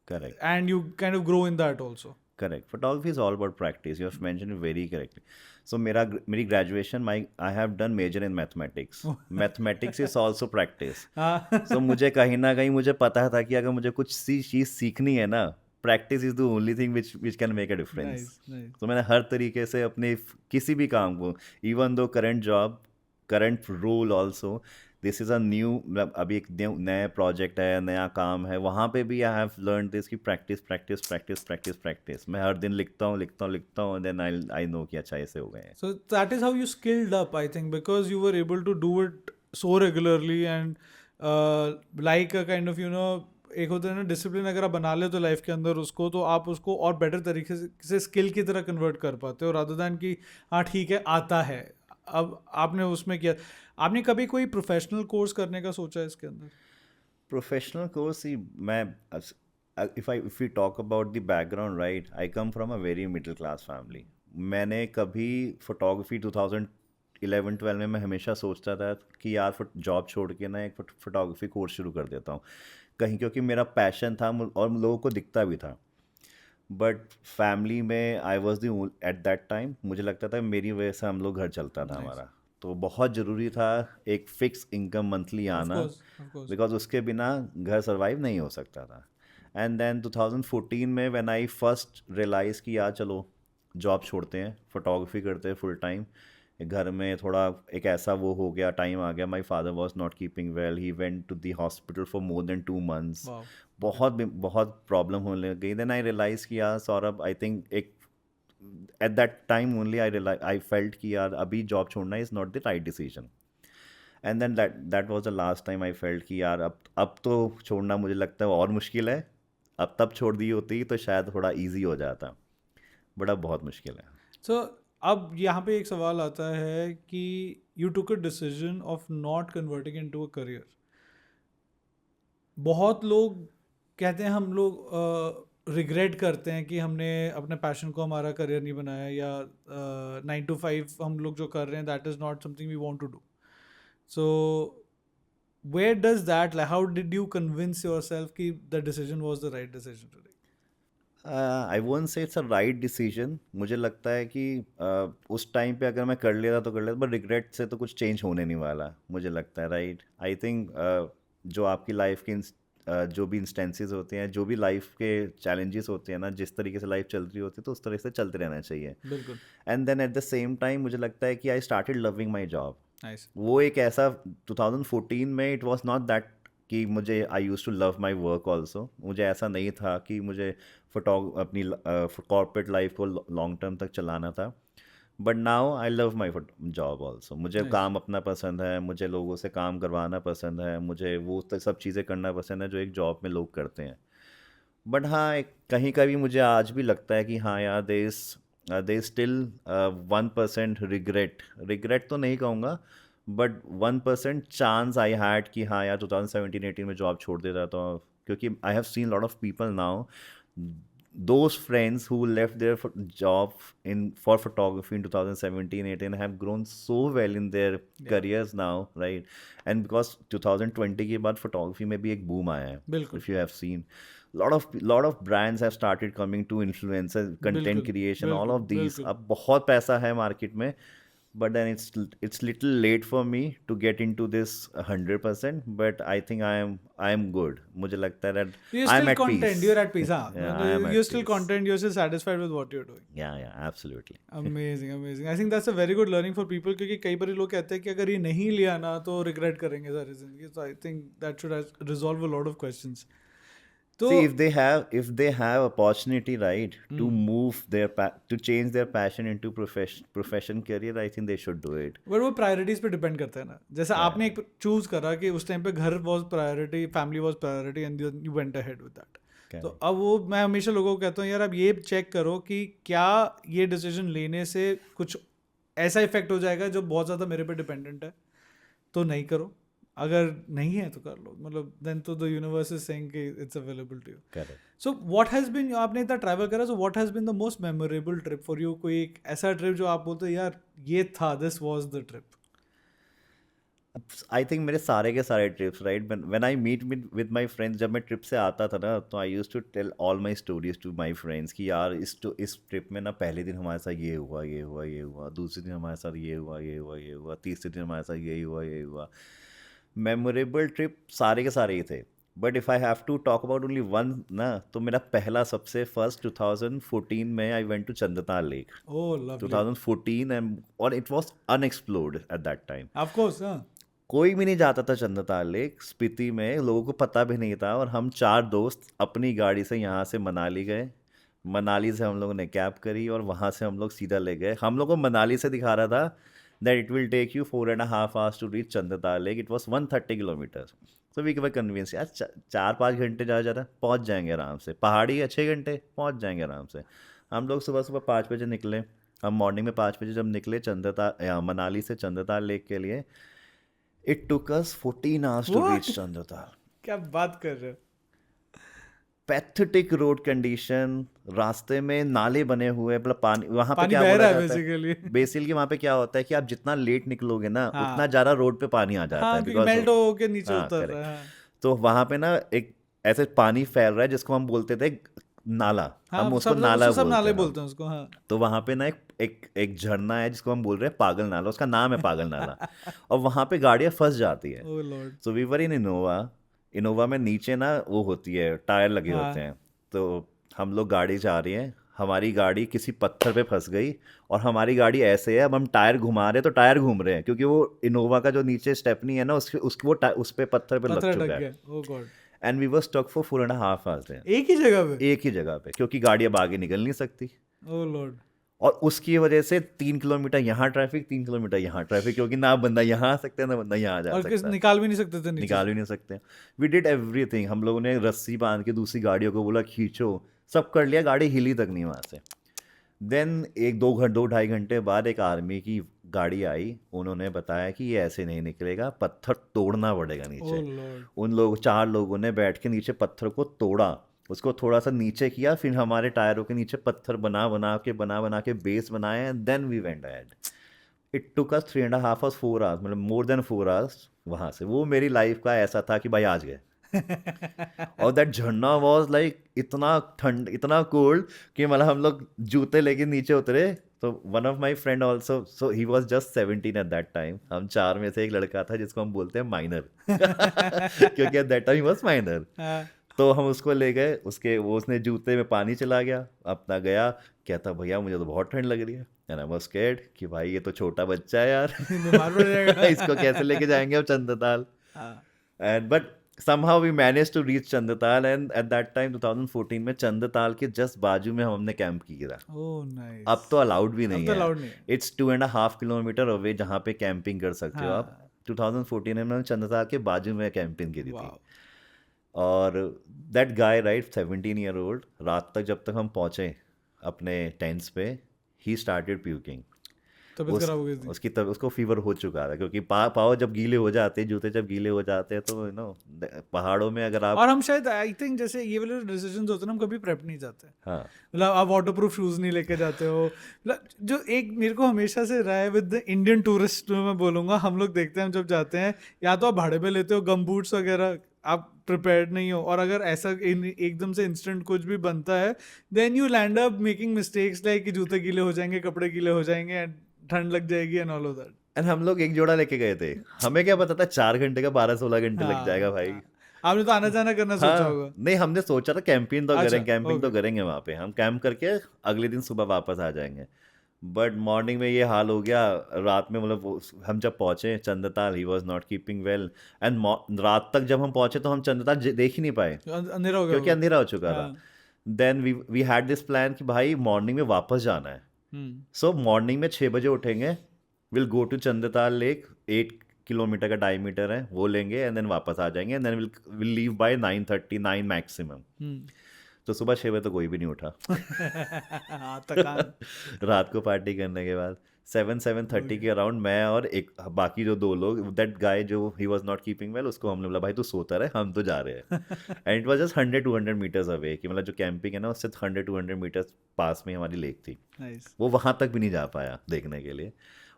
correct, and you kind of grow in that also. correct. Photography is all about practice. You have mentioned it very correctly. So मेरी graduation, I have done major in mathematics. Mathematics is also practice. हाँ। So मुझे कहीं ना कहीं मुझे पता था कि अगर मुझे कुछ चीज़ सीखनी है ना, practice is the only thing which can make a difference. Nice nice. तो मैंने हर तरीके से अपने किसी भी काम को, even though current job, current role also, this is a new, मतलब अभी एक नया प्रोजेक्ट है, नया काम है, वहाँ पे भी आई हैव लर्न दिस कि practice practice practice practice practice. मैं हर दिन लिखता हूँ लिखता हूँ लिखता हूँ, देन आई नो कि अच्छा ऐसे हो गए हैं। So that is how you skilled up, I think, because you were able to do it so regularly and like a kind of एक होता है ना डिसिप्लिन, अगर आप बना ले तो लाइफ के अंदर उसको, तो आप उसको और बेटर तरीके से स्किल की तरह कन्वर्ट कर पाते हो, रादर दैन कि हाँ ठीक है आता है। अब आपने उसमें किया, आपने कभी कोई प्रोफेशनल कोर्स करने का सोचा है इसके अंदर? प्रोफेशनल कोर्स ही मैं, if we talk about the background, right, I come from a very middle class family. मैंने कभी फोटोग्राफी 2011-12 में मैं हमेशा सोचता था कि यार जॉब छोड़ के ना एक फोटोग्राफी कोर्स शुरू कर देता हूँ कहीं, क्योंकि मेरा पैशन था और लोगों को दिखता भी था। बट फैमिली में I was the eight that time, मुझे लगता था मेरी वजह से हम लोग घर चलता था नाइस। हमारा। तो बहुत ज़रूरी था एक फिक्स इनकम मंथली ऑफ आना, कोर्स ऑफ कोर्स। बिकॉज उसके बिना घर सर्वाइव नहीं हो सकता था। एंड देन 2014 में व्हेन आई फर्स्ट रियलाइज़ कि यार चलो जॉब छोड़ते हैं, फोटोग्राफी करते हैं फुल टाइम। घर में थोड़ा एक ऐसा वो हो गया, टाइम आ गया, my father was not keeping well, he went to the hospital for more than 2 months। Wow. बहुत प्रॉब्लम होने लग गई। देन आई रियलाइज़ कि यार सौरभ, आई थिंक एक at that time only I felt कि यार अभी जॉब छोड़ना is not the right decision. And then that was the last time I felt कि यार अब तो छोड़ना मुझे लगता है और मुश्किल है। अब तब छोड़ दी होती तो शायद थोड़ा इजी हो जाता, बट अब बहुत मुश्किल है। सो अब यहाँ पे एक सवाल आता है कि you took a decision of not converting into a career. बहुत लोग कहते हैं हम लोग रिग्रेट करते हैं कि हमने अपने पैशन को हमारा करियर नहीं बनाया, या 9 to 5 हम लोग जो कर रहे हैं that is not something we want to do. So where does that, like how did you convince yourself कि the decision was the right decision to take? I won't say it's a right decision. मुझे लगता है कि उस time पे अगर मैं कर लेता तो कर लेता, बट रिग्रेट से तो कुछ चेंज होने नहीं वाला मुझे लगता है, राइट? आई थिंक जो आपकी लाइफ की जो भी इंस्टेंसेस होते हैं, जो भी लाइफ के चैलेंजेस होते हैं ना, जिस तरीके से लाइफ चल रही होती है तो उस तरह से चलते रहना चाहिए. बिल्कुल. And then at the same time मुझे लगता है कि I started loving my job. Nice. वो एक ऐसा 2014 में इट वाज नॉट दैट कि मुझे I used to love my work also. मुझे ऐसा नहीं था कि मुझे अपनी कॉर्पोरेट लाइफ को लॉन्ग टर्म तक चलाना था. But now I love my job also. मुझे नाइस. काम अपना पसंद है, मुझे लोगों से काम करवाना पसंद है, मुझे वो सब चीज़ें करना पसंद है जो एक जॉब में लोग करते हैं. बट हाँ, कहीं कभी मुझे आज भी लगता है कि हाँ यार, दे स्टिल 1% रिग्रेट तो नहीं कहूँगा, बट 1% चांस आई हैड कि हाँ यार 2017-18 में जॉब छोड़ देता. तो क्योंकि आई have seen lot of people now, those friends who left their job for photography in 2017-18 have grown so well in their careers now, right? And because 2020 के बाद photography में भी एक boom आया है. बिल्कुल. If you have seen, lot of brands have started coming to influencer content बिल्कुल. creation, all बिल्कुल. of these. बिल्कुल. अब बहुत पैसा है मार्केट में, but then it's little late for me to get into this 100%. But I think I am good. मुझे लगता है that You're I'm still at peace. content. You're at peace. हाँ. Yeah, I am at You're still peace. content. You're still satisfied with what you're doing. Yeah, absolutely. Amazing, amazing. I think that's a very good learning for people, क्योंकि कई बार लोग कहते हैं कि अगर ये नहीं लिया ना तो regret करेंगे सारी जिंदगी. So I think that should resolve a lot of questions. तो See, if they have opportunity, right, to move to change their passion into profession career, I think they should do it. But वो priorities पे depend करता है ना. जैसे आपने एक choose करा कि उस टाइम पे घर was priority, family was priority, and you went ahead with that. तो अब वो मैं हमेशा लोगों को कहता हूँ यार, अब ये चेक करो कि क्या ये डिसीजन लेने से कुछ ऐसा इफेक्ट हो जाएगा जो बहुत ज़्यादा मेरे पे डिपेंडेंट है, तो नहीं करो. अगर नहीं है तो कर लो. मतलब देन तो द यूनिवर्स इज सेइंग कि it's available to you. Correct. So what has been, आपने इतना ट्रैवल करा, so what has been the most memorable trip for you? कोई एक ऐसा ट्रिप जो आप बोलते हो यार ये था, this was the trip. I think मेरे सारे के सारे trips, right, when I meet with my friends, जब मैं ट्रिप से आता था ना, तो I used to tell all my stories to my friends कि यार इस ट्रिप में ना पहले दिन हमारे साथ ये हुआ, दूसरे दिन हमारे साथ ये हुआ, तीसरे दिन हमारे साथ ये हुआ. मेमोरेबल ट्रिप सारे के सारे ही थे. But if I have to talk about only one ना, तो मेरा पहला सबसे फर्स्ट 2014 में I went to Chandratal lake. Oh lovely. 2014 और it was unexplored at that time. Of course. हां. कोई भी नहीं जाता था चंद्रताल लेक. स्पीति में लोगों को पता भी नहीं था. और हम 4 दोस्त अपनी गाड़ी से यहाँ से मनाली गए. मनाली से हम लोगों ने कैब करी और वहाँ से हम लोग सीधा ले गए. हम लोग को मनाली से दिखा रहा था that it will take you 4.5 hours to reach Chandratal Lake. It was 130 kilometers. So we were convinced यार 4-5 घंटे ज़्यादा पहुँच जाएंगे आराम से. पहाड़ी है 6 घंटे पहुँच जाएंगे आराम से. हम लोग सुबह 5 बजे निकले. हम मॉर्निंग में 5 बजे जब निकले मनाली से चंद्रताल लेक के लिए, it took us 14 hours to reach Chandratal. क्या बात कर रहे हो? Pathetic road condition. रास्ते में नाले बने हुए, मतलब पानी वहाँ पे पानी क्या बह बोला रहा है जाता बेसिकली. है बेसिकली वहाँ पे क्या होता है कि आप जितना लेट निकलोगे ना, हाँ. उतना ज़्यादा रोड पे पानी आ जाता हाँ, है. क्योंकि मेल्ट हो के नीचे हाँ, उतर correct. रहा है. तो वहाँ पे ना एक ऐसे पानी फैल रहा है जिसको हम बोलते थे नाला. हाँ, हम उसको सब नाला सब नाले बोलते बोलते हैं उसको. हाँ. तो वहाँ पे ना एक झरना है जिसको हम बोल रहे हैं पागल नाला. उसका नाम है पागल नाला. और वहाँ पे गाड़ियाँ फंस जाती है. Oh lord. So we were in Innova में नीचे ना वो होती है, टायर लगे हाँ. होते हैं. तो हम लोग गाड़ी जा रही हैं, हमारी गाड़ी किसी पत्थर पे फंस गई. और हमारी गाड़ी ऐसे है, अब हम टायर घुमा रहे हैं तो टायर घूम रहे हैं, क्योंकि वो इनोवा का जो नीचे स्टेपनी है ना, उस पे पत्थर पे लग पत्थर चुका अटक है. गया. Oh god. And we were stuck for 4.5 hours there. एक ही जगह पे. एक ही जगह पे, क्योंकि गाड़ी अब आगे निकल नहीं सकती. Oh lord. और उसकी वजह से 3 किलोमीटर यहाँ ट्रैफिक, 3 किलोमीटर यहाँ ट्रैफिक, क्योंकि ना बंदा यहाँ आ सकता है ना बंदा यहाँ जा और किस सकता है. निकाल भी नहीं सकते थे नीचे. निकाल भी नहीं सकते. We did everything. हम लोगों ने रस्सी बांध के दूसरी गाड़ियों को बोला खींचो, सब कर लिया, गाड़ी हिली तक नहीं वहाँ से. देन 2-2.5 घंटे बाद एक आर्मी की गाड़ी आई. उन्होंने बताया कि ये ऐसे नहीं निकलेगा, पत्थर तोड़ना पड़ेगा नीचे. Oh lord. उन 4 लोगों ने बैठ के नीचे पत्थर को तोड़ा, उसको थोड़ा सा नीचे किया, फिर हमारे टायरों के नीचे पत्थर बना के बेस बनाए. And then we went ahead. It took us 3.5 hours 4 hours, मतलब मोर देन 4 hours वहाँ से. वो मेरी लाइफ का ऐसा था कि भाई आज गए. और दैट झरना वाज लाइक इतना ठंड, इतना कोल्ड कि मतलब हम लोग जूते लेके नीचे उतरे तो one of my friend also, so he was just 17 eight that time. हम चार में से एक लड़का था जिसको हम बोलते हैं माइनर क्योंकि eight that time he was minor. हाँ, तो हम उसको ले गए, उसने जूते में पानी चला गया, अपना गया, कहता भैया मुझे तो बहुत ठंड लग रही है। एंड आई वाज स्कैर्ड कि भाई ये तो छोटा बच्चा है यार बीमार पड़ जाएगा। इसको कैसे लेके जाएंगे अब चंद्रताल। हाँ, and but somehow we managed to reach Chandratal, and eight that time 2014 में चंद्रताल के जस्ट बाजू में हमने कैंप किया था। Oh nice. अब तो अलाउड भी अब नहीं तो है, अलाउड नहीं है। इट्स 2.5 किलोमीटर अवे जहाँ पे कैंपिंग कर सकते हो आप। हाँ, 2014 में हमने चंद्रताल के बाजू में कैंपिंग की थी। वाह। और that guy right 17 year old, रात तक जब तक हम पहुँचे अपने टेंट्स पे, ही स्टार्टेड प्यूकिंग। तबीयत खराब हो गई थी। उसको फीवर हो चुका था क्योंकि पाँव जब गीले हो जाते हैं, जूते जब गीले हो जाते हैं, तो पहाड़ों में अगर आप, और हम शायद आई थिंक जैसे ये वाले डिसीजंस होते हैं ना, हम कभी प्रेप नहीं जाते। हाँ मतलब आप वाटर प्रूफ शूज नहीं लेके जाते हो। मतलब जो एक मेरे को हमेशा से रहा है विद द इंडियन टूरिस्ट, मैं बोलूँगा, हम लोग देखते हैं हम जब जाते हैं, या तो आप भाड़े पे लेते हो गम बूट्स वगैरह, आप प्रिपेयर्ड नहीं हो, और अगर ऐसा एकदम से इंस्टेंट कुछ भी बनता है, then you land up making mistakes like कि जूते गीले हो जाएंगे, कपड़े गीले हो जाएंगे, एंड ठंड लग जाएगी and all of that. And हम लोग एक जोड़ा लेके गए थे, हमें क्या पता था 4 घंटे का 12-16 घंटे लग जाएगा भाई। आपने तो आना जाना करना सोचा होगा। नहीं, हमने सोचा था कैंपिंग तो अच्छा, करेंगे, कैंपिंग तो ओके। करेंगे वहाँ पे, हम कैंप करके अगले दिन सुबह वापस आ जाएंगे। बट मॉर्निंग में ये हाल हो गया, रात में मतलब हम जब पहुँचे Chandratal, he was not keeping well, and रात तक जब हम पहुँचे तो हम चंद्रताल देख ही नहीं पाए अंधेरा हो गया क्योंकि होगा। अंधेरा हो चुका था। हाँ। Then we had this plan कि भाई मॉर्निंग में वापस जाना है। सो मॉर्निंग में 6 बजे उठेंगे, will go to Chandratal lake, 8 kilometre का डायमीटर है, वो लेंगे एंड देन वापस आ जाएंगे, and then will leave by 9:30 9 maximum. तो सुबह 6 बजे तो कोई भी नहीं उठा हाँ, थकान। रात को पार्टी करने के बाद 7-7:30 के अराउंड मैं और एक बाकी जो 2 लोग, दैट गाय जो he was not keeping well, उसको हमने बोला भाई तू सोता रहे, हम तो जा रहे हैं। And it was just 100-200 metres away, कि मतलब जो कैंपिंग है ना उससे 100-200 मीटर्स पास में हमारी लेक थी। नाइस। वो वहाँ तक भी नहीं जा पाया देखने के लिए,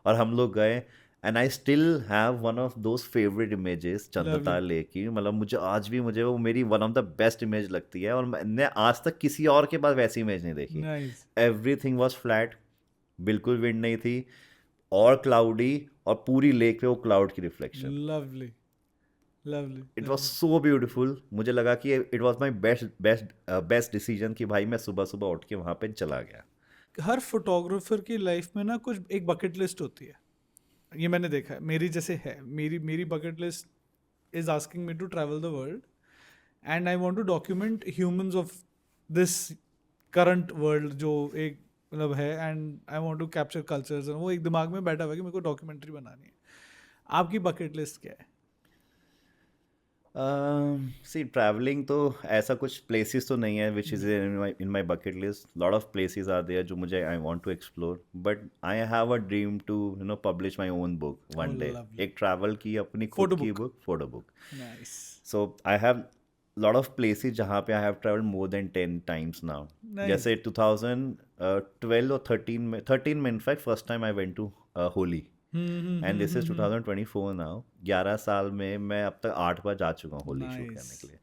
और हम लोग गए। And I still have one of those favourite images Chandratal lake की। मतलब मुझे आज भी वो मेरी one of the best image लगती है, और मैंने आज तक किसी और के पास वैसी इमेज नहीं देखी। नाइस। एवरीथिंग वॉज फ्लैट, बिल्कुल विंड नहीं थी, और क्लाउडी, और पूरी लेक पे वो क्लाउड की reflection. Lovely, lovely. It was so beautiful. मुझे लगा कि it was my best decision कि भाई मैं सुबह सुबह उठ के वहाँ पे चला गया। हर फोटोग्राफर की लाइफ में ना कुछ एक बकेट लिस्ट होती है, ये मैंने देखा है। मेरी जैसे है, मेरी bucket list is asking me to travel the world, and I want to document humans of this current world जो एक मतलब है, and I want to capture cultures. वो एक दिमाग में बैठा हुआ है कि मेरे को डॉक्यूमेंट्री बनानी है। आपकी बकेट लिस्ट क्या है? सी ट्रैवलिंग तो ऐसा कुछ प्लेसेस तो नहीं है which is in my bucket list. Lot of places are there जो मुझे I want to explore, but I have a dream to publish my own book one day. lovely. एक ट्रैवल की अपनी खुद Photo की book. Book, photo book. Nice. So I have lot of places जहाँ पे I have travelled more than 10 times now. Nice. जैसे 2012 और 13 में in fact first time I went to Holi, and this is 2024 now. 11 साल में मैं अब तक 8 बार जा चुका हूँ होली शूट Nice. करने के लिए।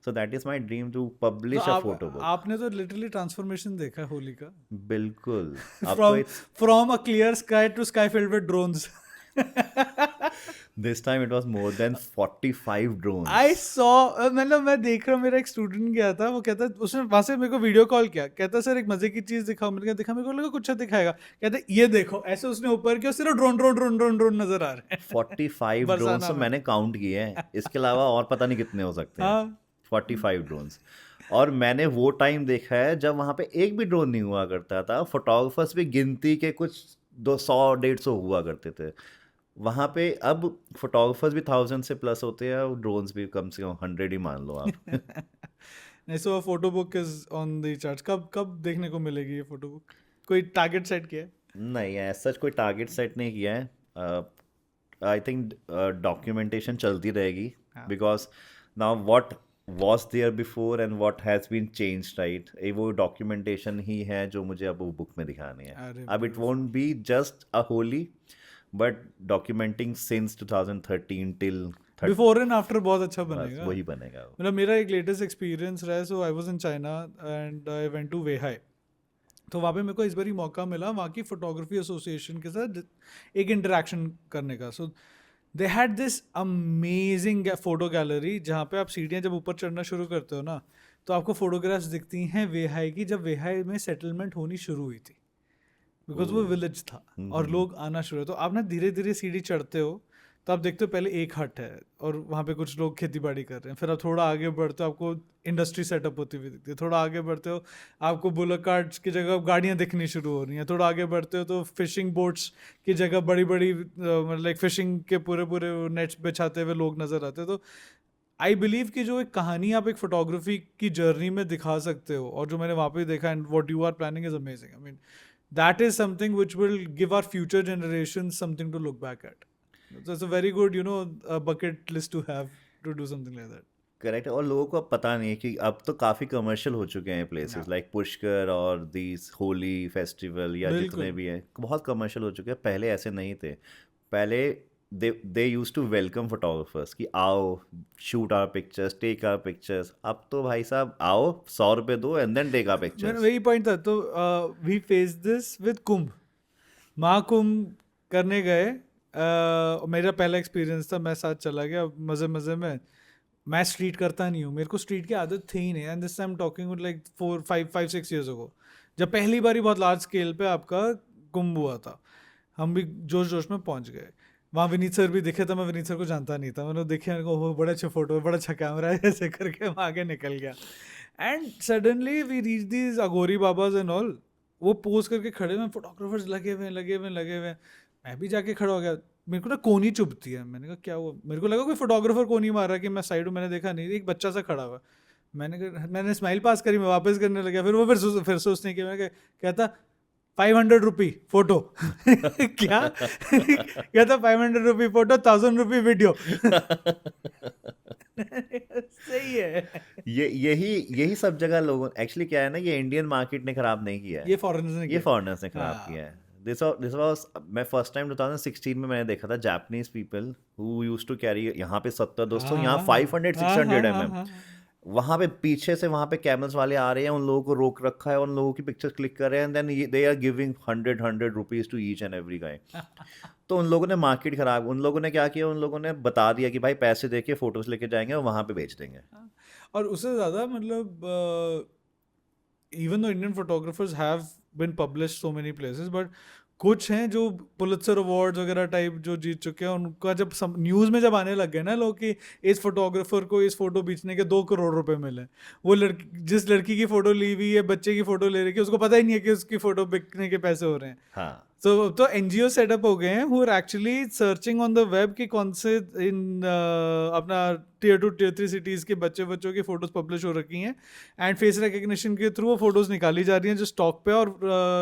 So that is my dream to publish to a photo book. आपने तो लिटरली ट्रांसफॉर्मेशन देखा है होली का। बिल्कुल। अब फ्रॉम तो from a clear sky to sky filled with drones. This time it was more than 45 drones. I saw, मतलब मैं देख रहा हूँ, मेरा एक स्टूडेंट गया था, वो कहता उसने वहां से मेरे को वीडियो कॉल किया, कहता सर एक मजे की चीज दिखाओ। मैंने कहा दिखा, मेरे को लगा कुछ अच्छा दिखाएगा, कहते ये देखो, ऐसे उसने ऊपर किया, सिर्फ drone drone drone drone drone नजर आ रहे हैं 45 बरसाना ड्रोन्स तो में। मैंने काउंट किए हैं, इसके अलावा और पता नहीं कितने हो सकते हैं। हाँ। 45 ड्रोन्स। और मैंने वो टाइम देखा है जब वहाँ पे एक भी ड्रोन नहीं हुआ करता था। फोटोग्राफर्स भी गिनती के कुछ 200-150 हुआ करते थे वहाँ पे। अब फोटोग्राफर्स भी 1000 से प्लस होते हैं, और ड्रोन्स भी कम से कम 100 ही मान लो आप। नहीं, so photo book is on the charts. कब कब देखने को मिलेगी ये फोटो बुक? कोई टारगेट सेट किया है? नहीं, ऐसा कोई टारगेट सेट नहीं किया है। आई थिंक डॉक्यूमेंटेशन चलती रहेगी, because now what was there before and what has been changed, right? वो डॉक्यूमेंटेशन ही है जो मुझे अब वो बुक में दिखानी है। अरे अब it won't be just a holy, but documenting since 2013 till before and after बहुत अच्छा बस बनेगा। वही बनेगा वो। मतलब मेरा एक लेटेस्ट एक्सपीरियंस रहा है। So I was in China and I went to Weihai, तो वहाँ पे मेरे को इस बार ही मौका मिला वहाँ की फोटोग्राफी एसोसिएशन के साथ एक इंटरेक्शन करने का. So they had this amazing photo gallery जहाँ पे आप सीढ़ियाँ जब ऊपर चढ़ना शुरू करते हो ना, तो आपको फोटोग्राफ्स दिखती हैं वेहाई की, जब वेहाई में सेटलमेंट होनी शुरू हुई थी, बिकॉज वो विलेज था और लोग आना शुरू हुए. तो आप ना धीरे धीरे सीढ़ी चढ़ते हो तो आप देखते हो पहले एक हट है और वहाँ पे कुछ लोग खेती बाड़ी कर रहे हैं. फिर आप थोड़ा आगे बढ़ते हो आपको इंडस्ट्री सेटअप होती हुई दिखती है. थोड़ा आगे बढ़ते हो आपको बुलक कार्ट्स की जगह गाड़ियाँ दिखनी शुरू हो रही हैं. थोड़ा आगे बढ़ते हो तो फिशिंग बोट्स की जगह बड़ी बड़ी लाइक फिशिंग के पूरे पूरे नेट्स बिछाते हुए लोग नजर आते हैं. तो आई बिलीव कि जो एक कहानी आप एक फोटोग्राफी की जर्नी में दिखा सकते हो और जो मैंने वहाँ पे देखा and what you are planning is amazing. I mean that is something which will give our future generations something to look back at. So it's a very good, bucket list to have to do something like that. Correct. और लोगों को अब पता नहीं है कि अब तो काफ़ी कमर्शियल हो चुके हैं प्लेसेस लाइक पुष्कर और दीज होली फेस्टिवल या जितने भी हैं, बहुत कमर्शियल हो चुके हैं. पहले ऐसे नहीं थे. पहले they use to welcome photographers कि आओ shoot our pictures, take our pictures. अब तो भाई साहब आओ 100 रुपये दो and then take our pictures. वही पॉइंट था. तो we face this with Kumbh. Mahakumbh करने गए. मेरा पहला एक्सपीरियंस था, मैं साथ चला गया मज़े मज़े में. मैं स्ट्रीट करता नहीं हूँ, मेरे को स्ट्रीट की आदत थी ही नहीं. And this time talking like 4-5-6 years ago, जब पहली बारी बहुत लार्ज स्केल पे आपका कुंभ हुआ था. हम भी जोश जोश में पहुंच गए. वहाँ विनीत सर भी दिखे था. मैं विनीत सर को जानता नहीं था. मैंने देखे, मेरे को वो बड़ा अच्छा फोटो, बड़ा अच्छा कैमरा है, ऐसे करके वहाँ आगे निकल गया. And suddenly we reach these Aghori babas and all. वो पोज करके खड़े हुए, फोटोग्राफर्स लगे हुए. मैं भी जाके खड़ा हो गया. मेरे को ना कोनी चुभती है. मैंने कहा क्या हुआ? मेरे को लगा कोई फोटोग्राफर कोनी मार रहा है कि मैं साइड में, मैंने देखा नहीं, एक बच्चा सा खड़ा हुआ. मैंने स्माइल पास करी, मैं वापस करने लगा. फिर वो फिर सोचने की, मैं कहता 500 रुपी फोटो. क्या कहता 500 रुपी फोटो, 1000 रुपी वीडियो. सही है. यही सब जगह लोगों, एक्चुअली क्या है ना, ये इंडियन मार्केट ने खराब नहीं किया है, ये फॉरेनर्स ने खराब किया है. दिस वाज मैं फर्स्ट टाइम 2016 में मैंने देखा था Japanese people who used to carry यहाँ पे 70-200, यहाँ 500-600 mm. वहाँ पे पीछे से वहाँ पे कैमल्स वाले आ रहे हैं, उन लोगों को रोक रखा है, उन लोगों की पिक्चर्स क्लिक कर रहे हैं, and then they are giving 100 rupees to each and every guy. तो उन लोगों ने मार्केट खराब, उन लोगों ने क्या किया, उन लोगों ने बता दिया कि भाई पैसे दे के फोटोज लेके जाएंगे और वहाँ पे बेच देंगे. और उससे ज़्यादा मतलब even though Indian photographers have been published so many places, but कुछ हैं जो पुलित्जर अवार्ड्स वगैरह टाइप जो जीत चुके हैं. उनका जब न्यूज़ में जब आने लग गए ना लोग कि इस फोटोग्राफर को इस फोटो बेचने के 2 करोड़ रुपए मिले, वो जिस लड़की की फोटो ली हुई है, बच्चे की फोटो ले रही है, उसको पता ही नहीं है कि उसकी फोटो बिकने के पैसे हो रहे हैं. हाँ. तो एनजीओ सेटअप हो गए हैं who are actually searching on the web कि कौन से इन अपना Tier 2 Tier 3 सिटीज़ के बच्चों की फोटोज पब्लिश हो रखी हैं एंड फेस रिकग्निशन के थ्रू वो फोटोज निकाली जा रही हैं जो स्टॉक पे, और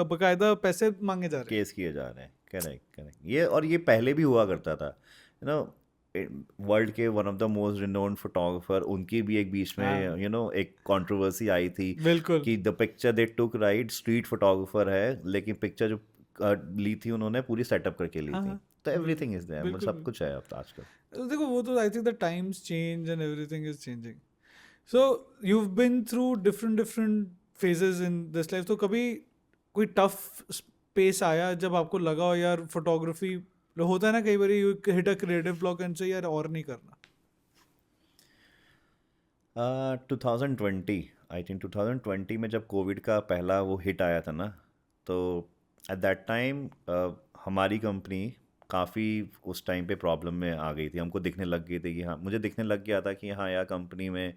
बकायदा पैसे मांगे जा रहे हैं, केस किए जा रहे हैं. करेक्ट. ये पहले भी हुआ करता था. वर्ल्ड के one of the most renowned photographer, उनकी भी एक बीच में एक कंट्रोवर्सी आई थी कि the picture they took, right, street photographer है, लेकिन पिक्चर जो ली थी उन्होंने पूरी सेटअप करके ली थी. तो एवरीथिंग इज देयर, मतलब सब कुछ है अब आजकल. देखो वो तो I think the times change and everything is changing. So you have been through different phases in this life. तो कभी कोई टफ स्पेस आया जब आपको लगा हो यार फोटोग्राफी, होता है ना कई बार you hit a creative block and say यार और नहीं करना? 2020 आई थिंक 2020 में जब कोविड का पहला वो हिट आया था ना, तो एट दैट टाइम हमारी कंपनी काफ़ी उस टाइम पे प्रॉब्लम में आ गई थी. हमको दिखने लग गई थी कि हाँ, मुझे दिखने लग गया था कि हाँ यार कंपनी में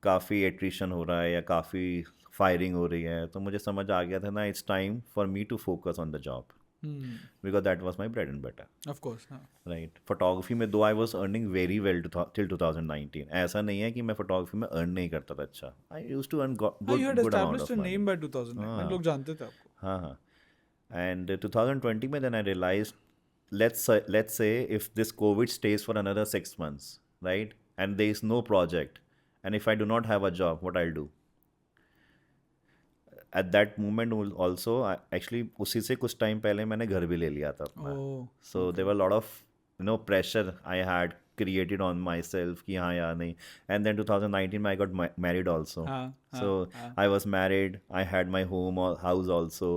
काफ़ी एट्रिशन हो रहा है या काफ़ी फायरिंग हो रही है. तो मुझे समझ आ गया था ना, it's time for me to focus on the job, because that was my bread and butter. Of course, right. Photography में though I was earning very well till 2019. ऐसा नहीं है कि मैं फोटोग्राफी में अर्न नहीं करता था. अच्छा, I used to earn good amount of money. Name by 2009 लोग जानते थे आपको. हाँ. And 2020 में then I realized, let's say if this COVID stays for another 6 months, right, and there is no project, and if I do not have a job, what I'll do? At that moment also, actually उसी से कुछ time पहले मैंने घर भी ले लिया था अपना. So there were a lot of pressure I had created on myself कि हाँ यार नहीं. And then 2019 में I got married also. So I was married, I had my house also,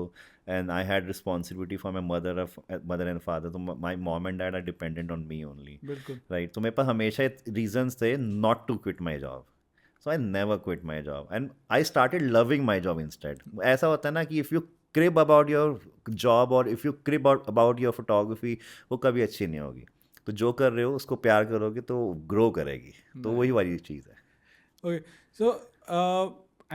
and I had responsibility for my mother and father. So my mom and dad are dependent on me only. बिल्कुल. Right? तो मेरे पास हमेशा reasons थे not to quit my job. So I never quit my job, and I started loving my job instead. ऐसा होता है ना कि if you crib about your job or if you crib about your photography, वो कभी अच्छी नहीं होगी. तो जो कर रहे हो उसको प्यार करोगे तो ग्रो करेगी. तो वही वाली चीज़ है. Okay, so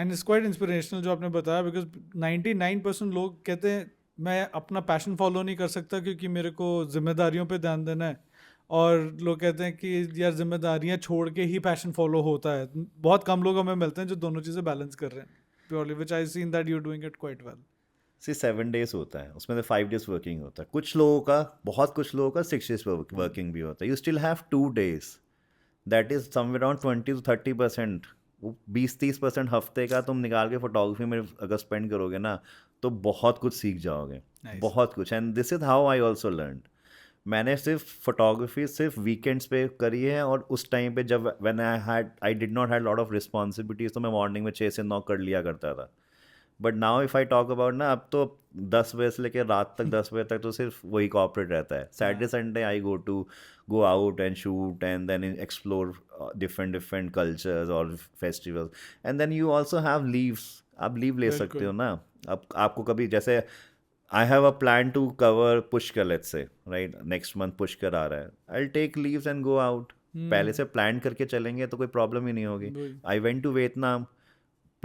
and it's quite inspirational जो आपने बताया, because 99% लोग कहते हैं मैं अपना पैशन फॉलो नहीं कर सकता क्योंकि मेरे को जिम्मेदारियों पे ध्यान देना है, और लोग कहते हैं कि यार जिम्मेदारियां छोड़ के ही पैशन फॉलो होता है. बहुत कम लोग हमें मिलते हैं जो दोनों चीज़ें बैलेंस कर रहे हैं purely, which I seen that you doing it quite well. सिर्फ 7 days होता है, उसमें से 5 days वर्किंग होता है. कुछ लोगों का 6 days वर्किंग भी होता है. You still have 2 days. That is somewhere around 20 to 30%. 20-30% हफ्ते का तुम निकाल के फोटोग्राफी में अगर स्पेंड करोगे ना तो बहुत कुछ सीख जाओगे. बहुत कुछ. And this is how I also learn. मैंने सिर्फ फोटोग्राफी सिर्फ वीकेंड्स पे करी है, और उस टाइम पे जब when I did not had lot of responsibilities, तो मैं मॉर्निंग में 6 से 9 कर लिया करता था. But now if I talk about ना, अब तो 10 बजे से लेकर रात तक 10 बजे तक तो सिर्फ वही कॉर्पोरेट रहता है. Saturday Sunday I go out and shoot and then explore different cultures or festivals. And then you also have leaves. आप लीव ले सकते हो ना. अब आपको कभी जैसे I have a plan to cover Pushkar, let's say, right? Next month Pushkar आ रहा है. I'll take leaves and go out. पहले से प्लान करके चलेंगे तो कोई प्रॉब्लम ही नहीं होगी. I went to Vietnam.